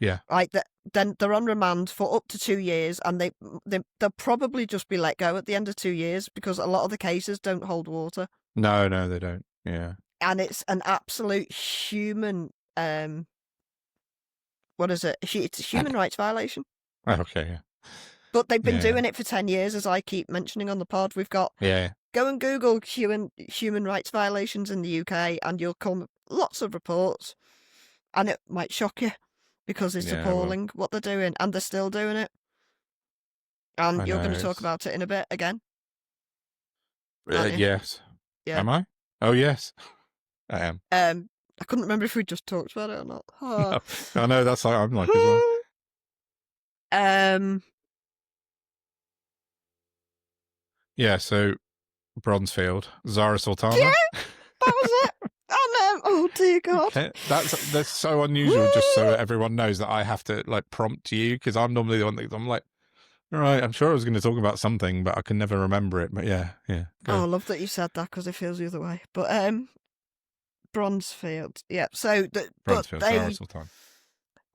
Yeah. Right, then they're on remand for up to 2 years, and they'll probably just be let go at the end of 2 years, because a lot of the cases don't hold water. No, they don't. Yeah. And it's an absolute human... what is it? It's a human rights violation. Okay, yeah. But they've been doing it for 10 years, as I keep mentioning on the pod. We've got... Go and Google human rights violations in the UK, and you'll come lots of reports. And it might shock you, because it's appalling what they're doing, and they're still doing it. And you're going to talk about it in a bit again. Yes. Yeah. Am I? Oh, yes. I am. I couldn't remember if we just talked about it or not. No, I know, that's like I'm like as well. Yeah, so Bronzefield, Zara Sultana. Yeah, that was it. Oh dear God. That's so unusual, just so everyone knows that I have to like prompt you, because I'm normally the one that I'm like, all right, I'm sure I was going to talk about something, but I can never remember it. But yeah. I love that you said that, because it feels the other way. But Bronzefield, yeah. So Bronzefield, Zara Sultana.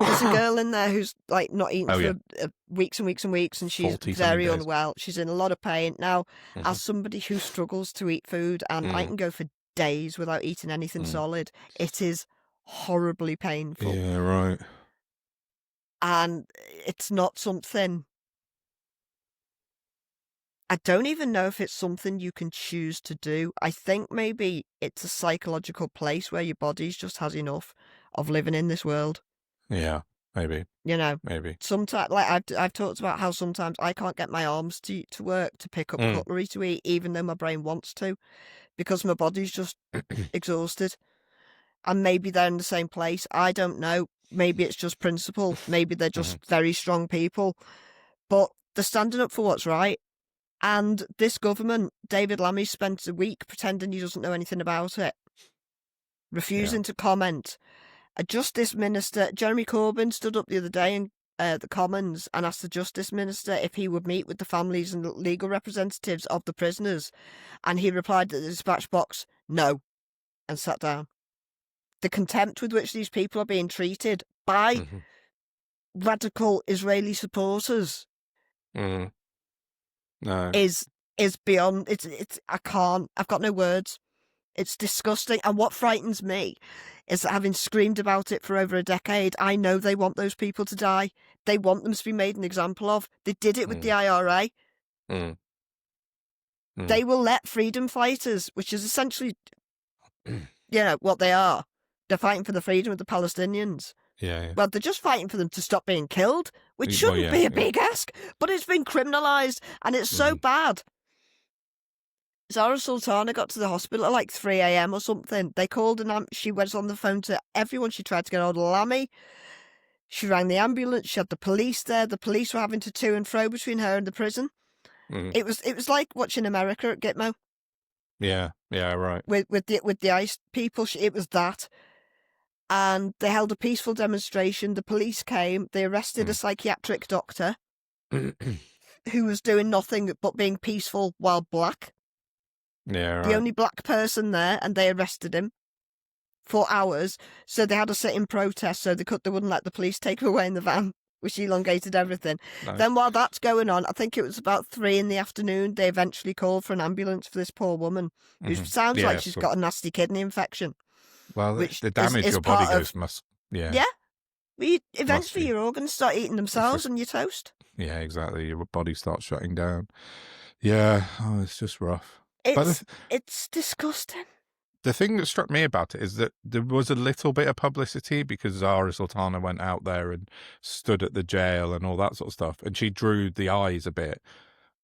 There's a girl in there who's like not eaten for weeks and weeks and weeks, and she's very unwell. She's in a lot of pain. Now, as somebody who struggles to eat food, and I can go for days without eating anything solid, it is horribly painful. Yeah, right. And it's not something... I don't even know if it's something you can choose to do. I think maybe it's a psychological place where your body's just has enough of living in this world. Yeah, maybe. You know, maybe. Sometimes, like I've talked about how sometimes I can't get my arms to work to pick up cutlery to eat, even though my brain wants to, because my body's just exhausted. And maybe they're in the same place. I don't know. Maybe it's just principle. Maybe they're just very strong people. But they're standing up for what's right. And this government, David Lammy, spent a week pretending he doesn't know anything about it, refusing to comment. A Justice Minister, Jeremy Corbyn, stood up the other day in the Commons and asked the Justice Minister if he would meet with the families and legal representatives of the prisoners. And he replied to the dispatch box, no, and sat down. The contempt with which these people are being treated by radical Israeli supporters is beyond... It's I've got no words. It's disgusting. And what frightens me is that, having screamed about it for over a decade, I know they want those people to die. They want them to be made an example of. They did it with the IRA. They will let freedom fighters, which is essentially, what they are. They're fighting for the freedom of the Palestinians. Yeah. Well, they're just fighting for them to stop being killed, which shouldn't be a big ask, but it's been criminalised, and it's so bad. Zara Sultana got to the hospital at like 3 a.m. or something. They called she went on the phone to everyone. She tried to get hold of Lammy. She rang the ambulance. She had the police there. The police were having to and fro between her and the prison. Mm. It was like watching America at Gitmo. Yeah, right. With the ICE people, it was that. And they held a peaceful demonstration. The police came. They arrested a psychiatric doctor who was doing nothing but being peaceful while black. Yeah, right. The only black person there, and they arrested him for hours. So they had a sit-in protest, so they wouldn't let the police take him away in the van, which elongated everything. Nice. Then while that's going on, I think it was about 3 p.m, they eventually called for an ambulance for this poor woman who sounds like she's got a nasty kidney infection. Well, the damage your body goes must... Yeah. Yeah. Eventually your organs start eating themselves and you're toast. Yeah, exactly. Your body starts shutting down. Yeah. Oh, it's just rough. It's disgusting. The thing that struck me about it is that there was a little bit of publicity because Zara Sultana went out there and stood at the jail and all that sort of stuff, and she drew the eyes a bit.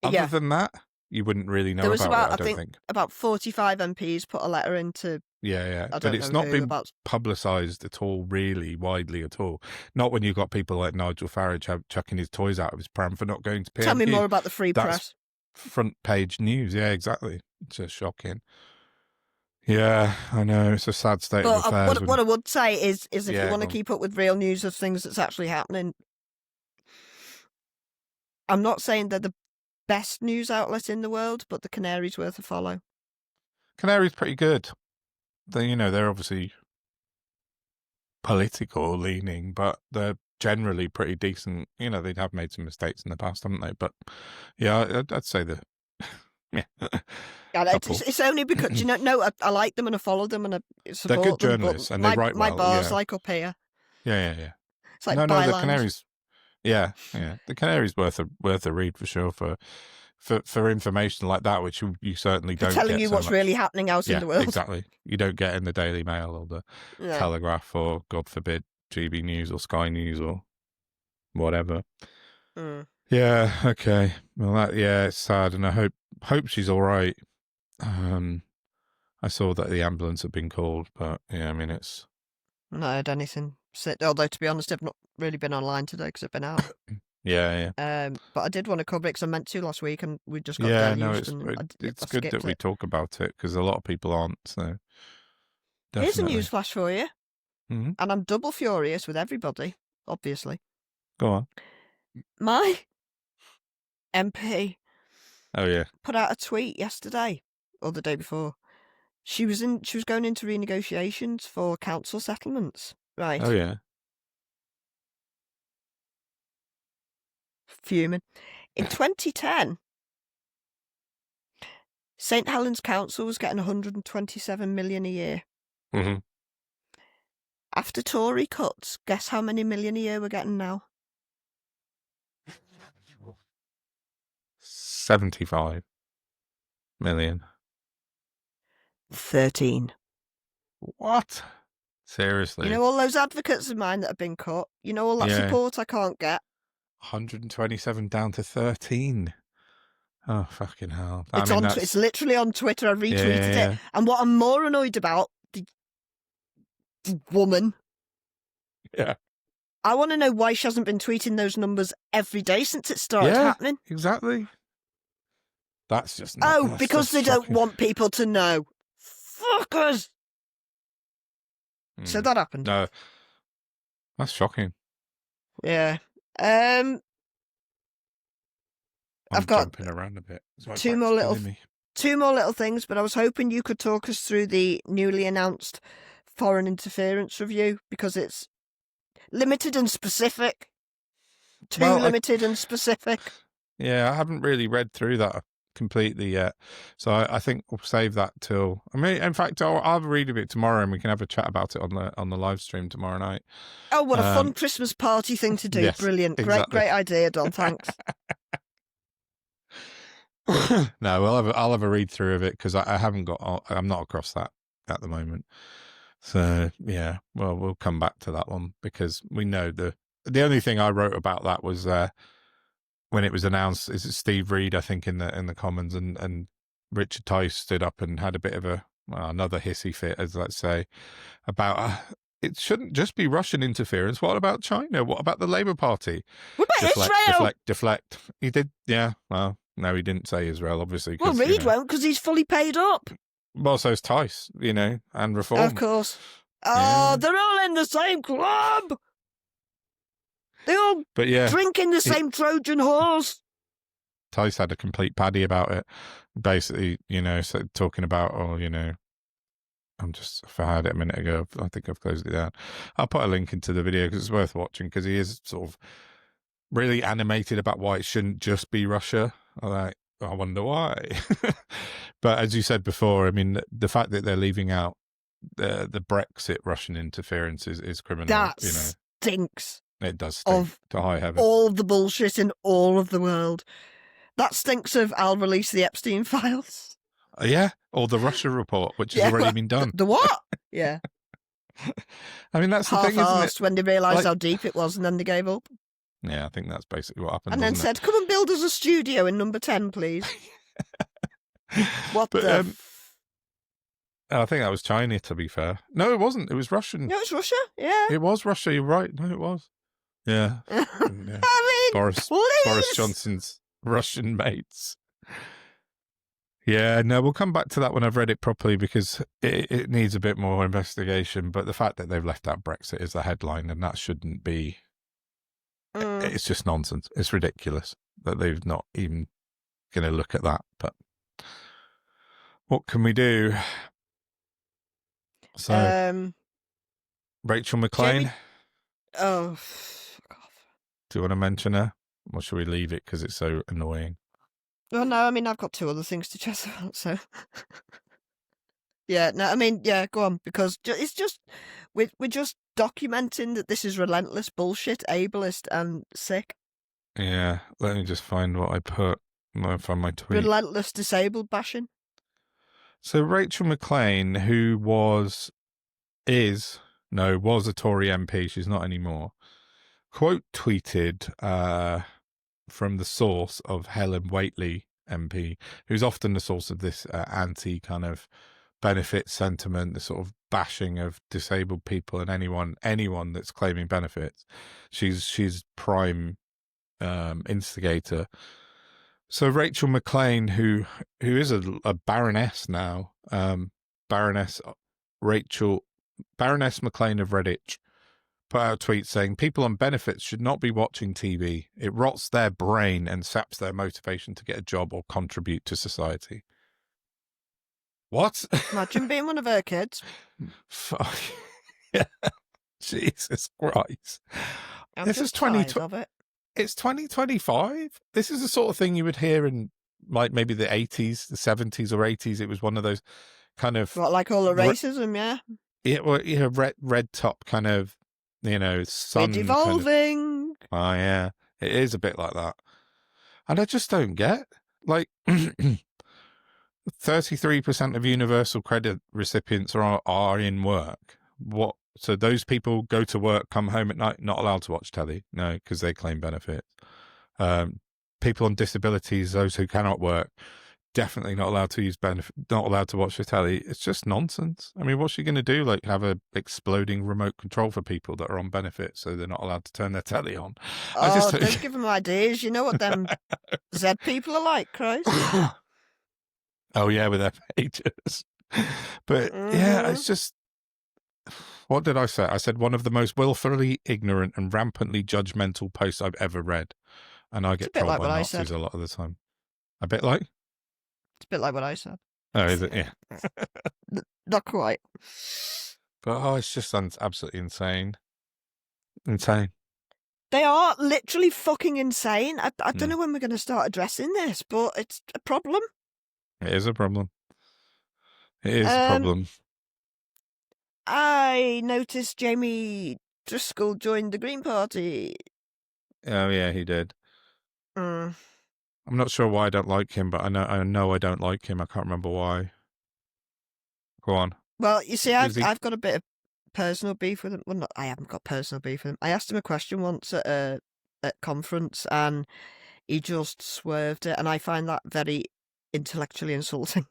Other than that, you wouldn't really know about it, I don't think. About 45 MPs put a letter into... Yeah. But it's not been publicised at all, really, widely at all. Not when you've got people like Nigel Farage chucking his toys out of his pram for not going to PMQ. Tell me more about the free press. Front page news, yeah, exactly. It's just shocking. Yeah, I know. It's a sad state of affairs. What I would say is if you want to keep up with real news of things that's actually happening, I'm not saying they're the best news outlet in the world, but the Canary's worth a follow. Canary's pretty good. They're obviously political leaning, but they're generally pretty decent. They have made some mistakes in the past, haven't they? But yeah, I'd say that. Yeah. It's only because I like them and I follow them and I support them. They're good journalists and they write well. My bar's like up here. Yeah. It's like the Canary's. Yeah. The Canary's worth a read for sure for information like that, which you certainly don't. Telling you what's really happening out in the world. Exactly. You don't get in the Daily Mail or the Telegraph or, God forbid, GB News or Sky News or whatever. Yeah. Okay. Well, it's sad, and I hope she's all right. I saw that the ambulance had been called, but yeah, I mean, it's... I've not heard anything. Although, to be honest, I've not really been online today because I've been out. Yeah. But I did want to cover it because I meant to last week and we just got it's good that we talk about it because a lot of people aren't, so... Definitely. Here's a news flash for you. Mm-hmm. And I'm double furious with everybody, obviously. Go on. My MP put out a tweet yesterday or the day before. She was going into renegotiations for council settlements, right? Oh yeah. Fuming. In 2010, St Helens Council was getting 127 million a year. Mm-hmm. After Tory cuts, guess how many million a year we're getting now? 75 million. 13. What? Seriously? All those advocates of mine that have been cut? All that support I can't get? 127 down to 13. Oh, fucking hell. It's literally on Twitter. I retweeted it. And what I'm more annoyed about, the woman. Yeah. I want to know why she hasn't been tweeting those numbers every day since it started happening. Exactly. That's just because they don't want people to know. Fuckers. So that happened. No. That's shocking. Yeah. I'm got jumping around a bit. two more little things, but I was hoping you could talk us through the newly announced foreign interference review because it's limited and specific. Limited and specific. Yeah, I haven't really read through that completely yet, so I think we'll save that till. I mean, in fact, I'll read a bit tomorrow, and we can have a chat about it on the live stream tomorrow night. Oh, what a fun Christmas party thing to do! Yes, brilliant, exactly. Great idea, Don. Thanks. No, I'll have a read through of it because I'm not across that at the moment. So yeah, well, we'll come back to that one because we know the only thing I wrote about that was when it was announced. Is it Steve Reed? I think in the Commons and Richard Tice stood up and had a bit of another hissy fit, as let's say, about it shouldn't just be Russian interference. What about China? What about the Labour Party? What about Israel? Deflect. He did, yeah. Well, no, he didn't say Israel, obviously. Well, Reid won't because he's fully paid up. Well, so's Tice, and Reform. Of course. Oh, they're all in the same club. They all drink in the same Trojan horse. Tice had a complete paddy about it. Basically, so talking about, if I had it a minute ago, I think I've closed it down. I'll put a link into the video because it's worth watching, because he is sort of really animated about why it shouldn't just be Russia. I wonder why. But as you said before, I mean, the fact that they're leaving out the Brexit Russian interference is criminal. That stinks. It does stink to high heaven. All the bullshit in all of the world. That stinks of I'll release the Epstein files. Yeah, or the Russia report, which has already been done. The what? Yeah. I mean, that's the thing, isn't it? When they realised how deep it was, and then they gave up. Yeah, I think that's basically what happened. And then said, "Come and build us a studio in number 10, please." I think that was China, to be fair. No, it wasn't. It was Russian. No, it's Russia. Yeah, it was Russia. You're right. No, it was. Yeah. I mean, Boris Johnson's Russian mates. Yeah, no, we'll come back to that when I've read it properly, because it needs a bit more investigation. But the fact that they've left out Brexit is the headline, and that shouldn't be. It's just nonsense. It's ridiculous that they've not even going to look at that. But what can we do? So, Rachel McLean. Oh, fuck off. Do you want to mention her? Or should we leave it because it's so annoying? Well, no, I mean, I've got two other things to chat about, so... Yeah, no, I mean, yeah, go on, because it's just... We're just documenting that this is relentless bullshit, ableist, and sick. Yeah, let me just find what I put. I find my tweet. Relentless disabled bashing. So Rachel McLean, who was a Tory MP, she's not anymore, quote tweeted from the source of Helen Whately MP, who's often the source of this anti kind of benefit sentiment, the sort of bashing of disabled people and anyone that's claiming benefits. She's prime instigator. So Rachel McLean, who is a baroness now, Baroness McLean of Redditch, put out a tweet saying people on benefits should not be watching TV. It rots their brain and saps their motivation to get a job or contribute to society. What? Imagine being one of her kids. Fuck. Jesus Christ. This is 2020. It's 2025. This is the sort of thing you would hear in like maybe the 80s, the 70s or 80s. It was one of those kind of... What, like all the racism, yeah? Yeah, well, red top kind of, sun. We're devolving. Oh, yeah. It is a bit like that. And I just don't get, 33% of universal credit recipients are in work. What? So those people go to work, come home at night, not allowed to watch telly? No, because they claim benefits. People on disabilities, those who cannot work, definitely not allowed to use not allowed to watch the telly. It's just nonsense. I mean, what's she going to do? Have a exploding remote control for people that are on benefits, so they're not allowed to turn their telly on? Don't give them ideas. You know what them Z people are like, Christ. Oh yeah, with their pages. But yeah, it's just. What did I say? I said one of the most willfully ignorant and rampantly judgmental posts I've ever read. And I get trolled by Nazis a lot of the time. A bit like? It's a bit like what I said. Oh, is it? Yeah. Not quite. But it's just absolutely insane. Insane. They are literally fucking insane. I don't know when we're going to start addressing this, but it's a problem. It is a problem. It is a problem. I noticed Jamie Driscoll joined the Green Party. Oh, yeah, he did. Mm. I'm not sure why I don't like him, but I know I don't like him. I can't remember why. Go on. Well, you see, I've got a bit of personal beef with him. Well, I haven't got personal beef with him. I asked him a question once at a conference, and he just swerved it, and I find that very intellectually insulting.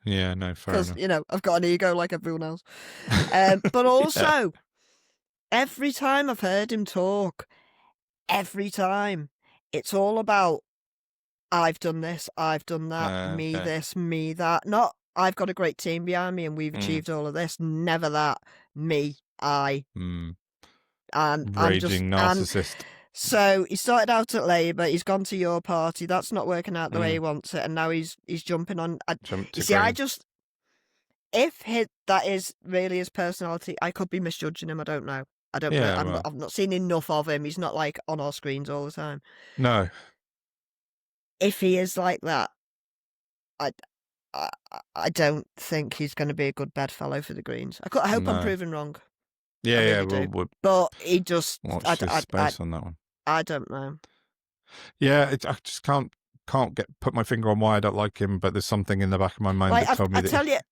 Yeah, no, fair enough. Because, I've got an ego like everyone else. But also, every time I've heard him talk, every time, it's all about, I've done this, I've done that, me Okay. this, me that. Not, I've got a great team behind me and we've achieved all of this. Never that. Me, I. And I'm just... Raging narcissist. So he started out at Labour, he's gone to your party, that's not working out the way he wants it, and now he's jumping on... if that is really his personality, I could be misjudging him, I don't know. I don't know. I've not seen enough of him, he's not like on our screens all the time. No. If he is like that, I don't think he's going to be a good bedfellow for the Greens. I hope I'm proven wrong. Yeah, but he just... Watch this space on that one. I don't know. Yeah, I just can't put my finger on why I don't like him, but there's something in the back of my mind that told me that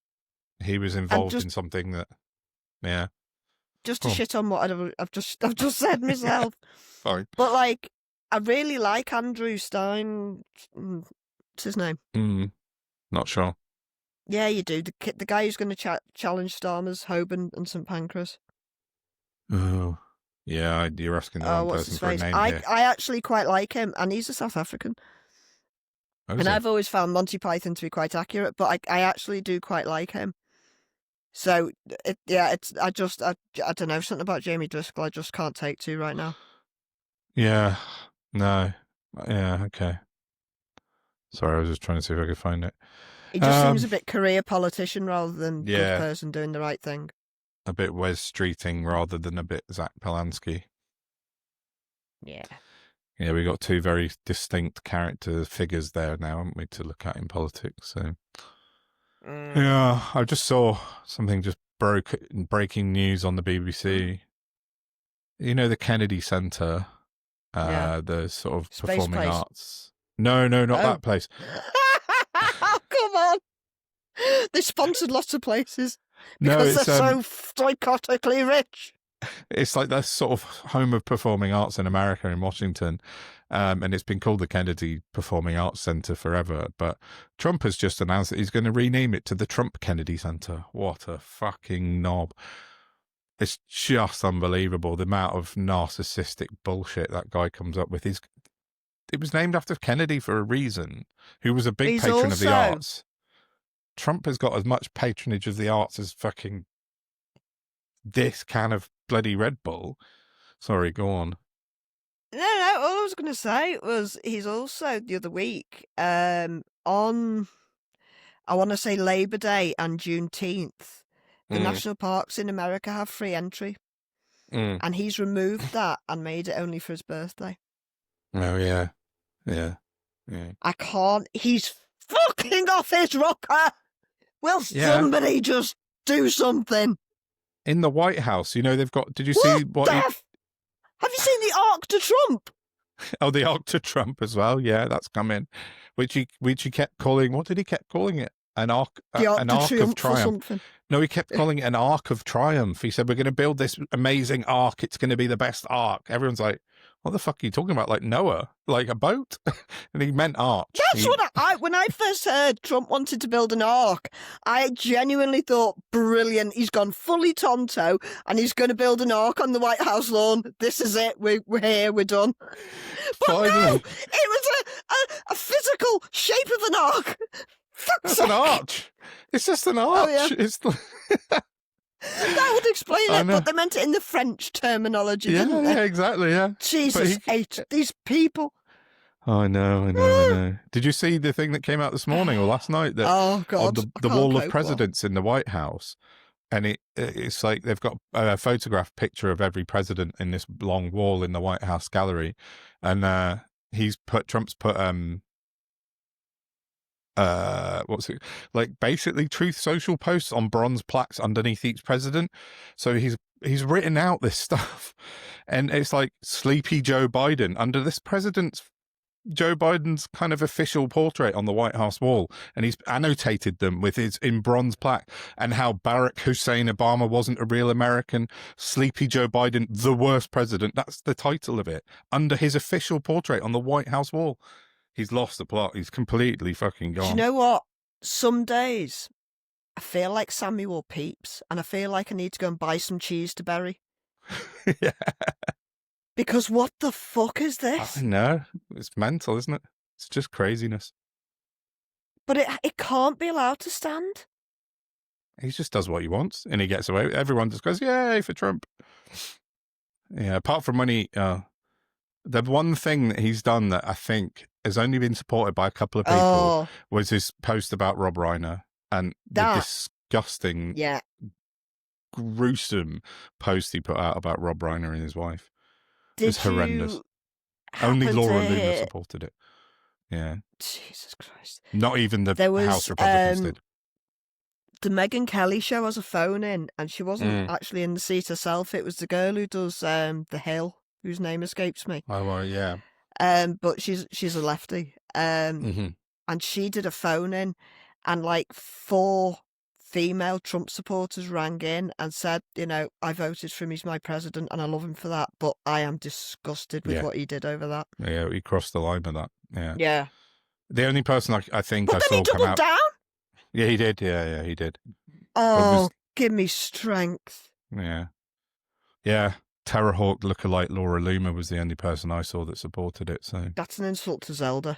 he was involved in something that... Yeah. Just to shit on what I've just said myself. Fine. But, like, I really like Andrew Stein. What's his name? Not sure. Yeah, you do. The guy who's going to challenge Starmer's, Hoban and St Pancras. Oh, yeah, you're asking the wrong person for a name here. I actually quite like him, and he's a South African. And I've always found Monty Python to be quite accurate, but I actually do quite like him. So, I don't know, something about Jamie Driscoll I just can't take to right now. Yeah, no. Yeah, okay. Sorry, I was just trying to see if I could find it. He just seems a bit career politician rather than good person doing the right thing. A bit Wes Streeting rather than a bit Zach Polanski. Yeah. Yeah, we got two very distinct character figures there now, haven't we, to look at in politics. So, yeah, I just saw something just breaking news on the BBC. You know, the Kennedy Center, the sort of Space performing place. arts. No, not that place. Come on. They sponsored lots of places because they're so psychotically rich. It's like that sort of home of performing arts in America, in Washington. And it's been called the Kennedy Performing Arts Center forever. But Trump has just announced that he's going to rename it to the Trump Kennedy Center. What a fucking knob. It's just unbelievable, the amount of narcissistic bullshit that guy comes up with. It was named after Kennedy for a reason, who was a big patron of the arts. Trump has got as much patronage of the arts as fucking this can of bloody Red Bull. Sorry, go on. No, all I was going to say was he's also, the other week, on, I want to say Labor Day and Juneteenth, the national parks in America have free entry. And he's removed that and made it only for his birthday. Oh, yeah. I can't. He's fucking off his rocker. Will somebody just do something? In the White House, they've got... Did you see what... Have you seen the Arc to Trump? Oh, the Arc to Trump as well. Yeah, that's coming. Which he kept calling... What did he keep calling it? An arc of triumph. No, he kept calling it an arc of triumph. He said, we're going to build this amazing ark. It's going to be the best ark. Everyone's like, what the fuck are you talking about? Like Noah? Like a boat? And he meant arch. That's what when I first heard Trump wanted to build an ark, I genuinely thought, brilliant. He's gone fully Tonto and he's going to build an ark on the White House lawn. This is it. We're here. We're done. But finally. No, it was a physical shape of an ark. That's an arch. It's just an arch. Oh, yeah. That would explain it, but they meant it in the French terminology, didn't they? Yeah, exactly, yeah. Jesus H, these people. I know. Did you see the thing that came out this morning or last night? That, oh, God. The wall of presidents in the White House. And it's like they've got a photograph picture of every president in this long wall in the White House gallery. And Trump's put what's it like, basically Truth Social posts on bronze plaques underneath each president. So he's written out this stuff, and it's like Sleepy Joe Biden under this president's Joe Biden's kind of official portrait on the White House wall, and he's annotated them with his in bronze plaque, and how Barack Hussein Obama wasn't a real American. Sleepy Joe Biden, the worst president. That's the title of it, under his official portrait on the White House wall. He's lost the plot. He's completely fucking Do you gone. know what? Some days I feel like Samuel Pepys, and I feel like I need to go and buy some cheese to bury. Yeah. Because what the fuck is I this? know. It's mental, isn't it? It's just craziness. But it can't be allowed to stand. He just does what he wants, and he gets away. Everyone just goes, "Yay for Trump!" Yeah. Apart from when the one thing that he's done that I think has only been supported by a couple of people was his post about Rob Reiner and the disgusting, gruesome post he put out about Rob Reiner and his wife. It's horrendous. Only Laura Loomer supported it. Yeah. Jesus Christ. Not even the House Republicans did. The Megyn Kelly show has a phone in, and she wasn't actually in the seat herself. It was the girl who does The Hill, whose name escapes me. Oh, well, yeah. But she's a lefty. And she did a phone in, and like 4 female Trump supporters rang in and said, I voted for him, he's my president, and I love him for that, but I am disgusted with what he did over that. Yeah, he crossed the line with that. Yeah. Yeah. The only person I think I But then saw he doubled down? Yeah, he did. Yeah, he did. Oh, give me strength. Yeah. Yeah. Terror Hawk lookalike Laura Loomer was the only person I saw that supported it. So that's an insult to Zelda.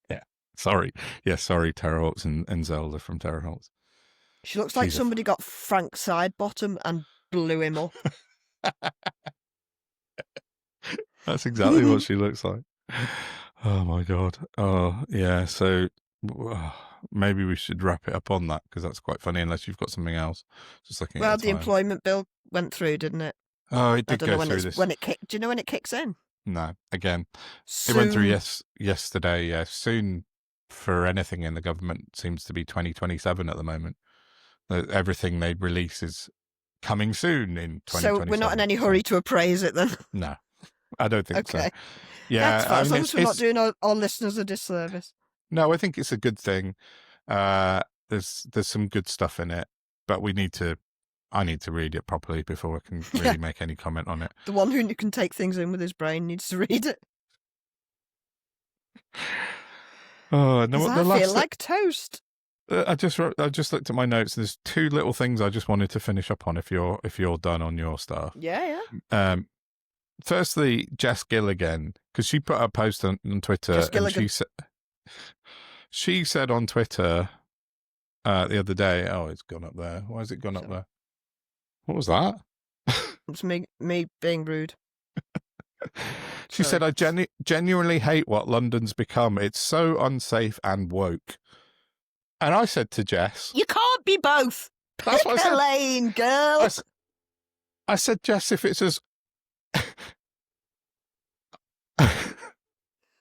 Yeah. Sorry. Yeah, sorry, Terror Hawks and Zelda from Terror Hawks. She looks like somebody got Frank Sidebottom and blew him up. That's exactly what she looks like. Oh my God. Oh yeah. So maybe we should wrap it up on that because that's quite funny. Unless you've got something else. Just looking. Well, the employment bill went through, didn't it? Oh, it did go through this. Do you know when it kicks in? No. Again, soon. It went through yesterday. Yeah. Soon for anything in the government seems to be 2027 at the moment. Everything they release is coming soon in 2027. So we're not in any hurry to appraise it then? No, I don't think so. Okay. Yeah, that's fine. As long as we're not doing our listeners a disservice. No, I think it's a good thing. There's some good stuff in it, but I need to read it properly before I can really make any comment on it. The one who can take things in with his brain needs to read it. Oh, no, I feel like toast. I just looked at my notes. There's 2 little things I just wanted to finish up on. If you're done on your stuff, yeah. Firstly, Jess Gill again, because she put a post on Twitter, and she said on Twitter the other day, "Oh, it's gone up there. Why has it gone up there? What was that?" It's me being rude. She said, "I genuinely hate what London's become. It's so unsafe and woke." And I said to Jess, "You can't be both. That's what I said. Lane, girl." I said, Jess, if it's as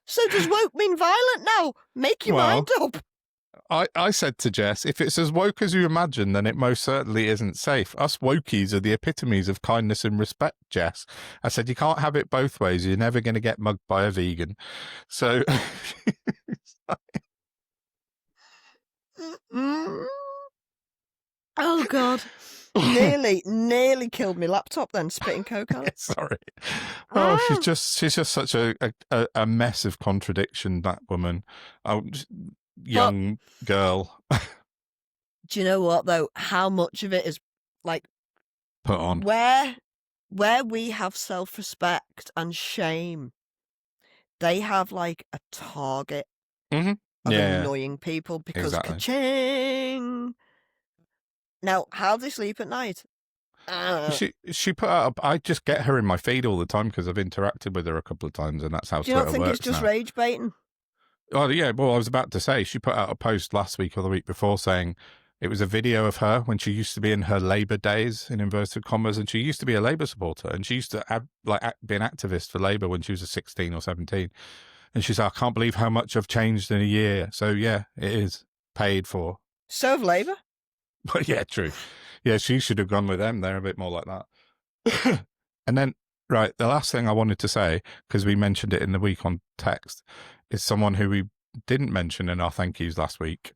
So does woke mean violent now? Make your mind up. I said to Jess, if it's as woke as you imagine, then it most certainly isn't safe. Us wokies are the epitomes of kindness and respect, Jess. I said, you can't have it both ways. You're never going to get mugged by a vegan. So... Oh, God. Nearly killed my laptop then, spitting coke on it. Sorry. Oh, she's just such a mess of contradiction, that woman. Young girl. Do you know what, though? How much of it is, like... Put on. Where we have self-respect and shame, they have, like, a target of annoying people because ka-ching! Now, how they sleep at night? She put out. I just get her in my feed all the time because I've interacted with her a couple of times, and that's how Twitter works. Do you not think it's just rage baiting? Oh yeah. Well, I was about to say she put out a post last week or the week before saying it was a video of her when she used to be in her Labour days, in inverted commas, and she used to be a Labour supporter, and she used to be an activist for Labour when she was 16 or 17. And she said, "I can't believe how much I've changed in a year." So yeah, it is paid for. So have Labour. But yeah, true. Yeah, she should have gone with them. They're a bit more like that. And then, right, the last thing I wanted to say, because we mentioned it in the week on text, is someone who we didn't mention in our thank yous last week.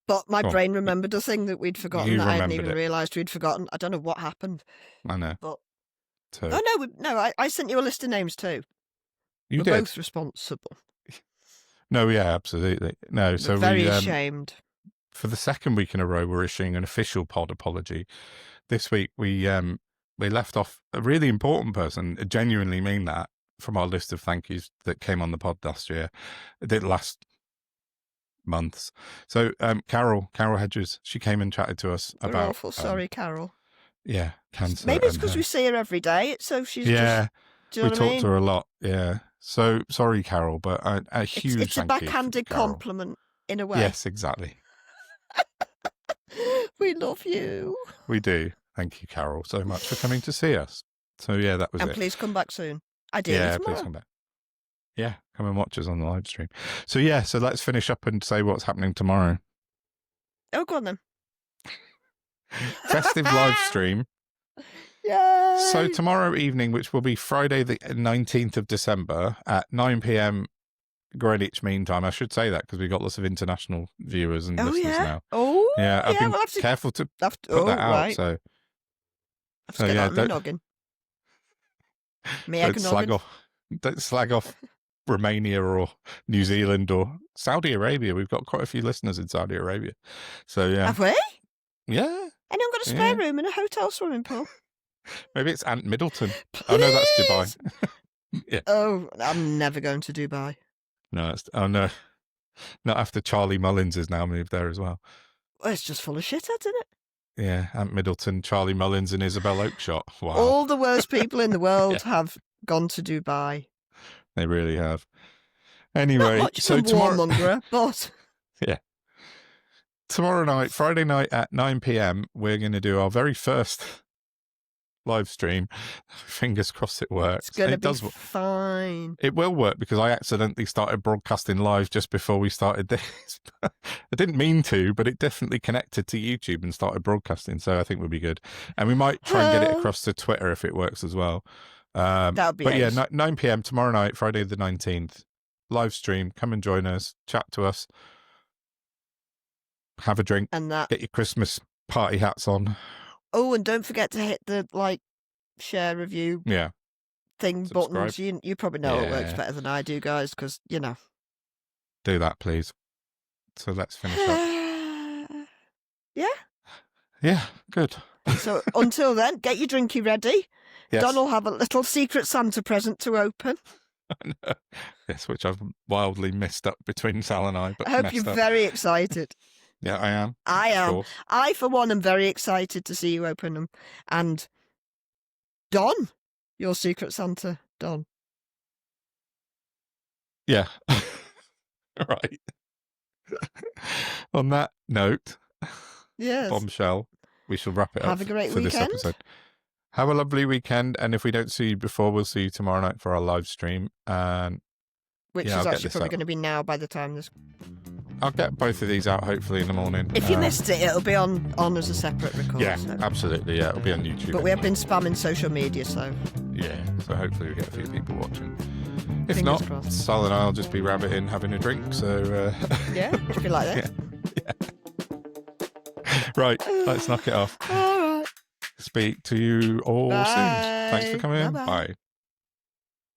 But my brain remembered a thing that we'd forgotten that I hadn't even realised we'd forgotten. I don't know what happened. I know. But So Oh no, I sent you a list of names too. you We're did. both responsible. No, yeah, absolutely. No, We're so very ashamed. For the second week in a row, we're issuing an official pod apology. This week we left off a really important person. I genuinely mean that, from our list of thank yous that came on the pod last year. It did last months. So Carol Hedges, she came and chatted to us We're about awful sorry, Carol. Yeah, cancer. Maybe it's because we see her every day, so she's just. Do you know we what I talk mean? to her a lot. Yeah. So sorry, Carol, but a huge It's a thank you, backhanded Carol. compliment in a way. Yes, exactly. We love you. We do. Thank you, Carol, so much for coming to see us. So yeah, that was it. And please come back soon. Ideally tomorrow. Please come back. Yeah, come and watch us on the live stream. So yeah, so let's finish up and say what's happening tomorrow. Oh, go on then. Festive live stream. Yay! So tomorrow evening, which will be Friday the 19th of December at 9 p.m. Greenwich Mean Time. I should say that because we've got lots of international viewers and listeners now. Oh, yeah. I've been we'll have to, careful to put that out. Right. So, I've got that on my noggin. Don't slag off Romania or New Zealand or Saudi Arabia. We've got quite a few listeners in Saudi Arabia. So yeah. Have we? Yeah. Anyone got a spare room in a hotel swimming pool? Maybe it's Ant Middleton. Please? Oh no, that's Dubai. Yeah. Oh, I'm never going to Dubai. No, no. Not after Charlie Mullins has now moved there as well. Well, it's just full of shitheads, isn't it? Yeah, Ant Middleton, Charlie Mullins and Isabel Oakeshott. Wow. All the worst people in the world have gone to Dubai. They really have. Anyway, not much so tomorrow, warmonger, but yeah. Tomorrow night, Friday night at 9 p.m, we're going to do our very first live stream. Fingers crossed it works. It's going to be fine. It will work because I accidentally started broadcasting live just before we started this. I didn't mean to, but it definitely connected to YouTube and started broadcasting, so I think we'll be good. And we might try and get it across to Twitter if it works as well. That would be But ace. yeah, 9 p.m. tomorrow night, Friday the 19th, live stream. Come and join us, chat to us, have a drink, and get your Christmas party hats on. Oh, and don't forget to hit the share, review thing Subscribe. buttons. You probably know it works better than I do, guys, because, you know. Do that, please. So let's finish up. Yeah? Yeah, good. So until then, get your drinky ready. Yes. Don will have a little secret Santa present to open. I know. Yes, which I've wildly missed up between Sal and I. But I hope you're very excited. Yeah, I am. I am. Sure. I, for one, am very excited to see you open them. And Don, your secret Santa, Don. Yeah. Right. On that note, yes, bombshell, we shall wrap it up. Have a great for weekend. This episode. Have a lovely weekend, and if we don't see you before, we'll see you tomorrow night for our live stream. And which is actually probably going to be now by the time this. I'll get both of these out hopefully in the morning. If you missed it, it'll be on as a separate record. Yeah, so. absolutely. Yeah, it'll be on YouTube. But we have been spamming social media, so. Yeah, so hopefully we get a few people watching. If Fingers not, crossed. Sal and I'll just be rabbiting, having a drink. So yeah, if you like that. Yeah. Right, let's knock it off. All right. Speak to you all soon. Thanks for coming in. Bye-bye. Bye.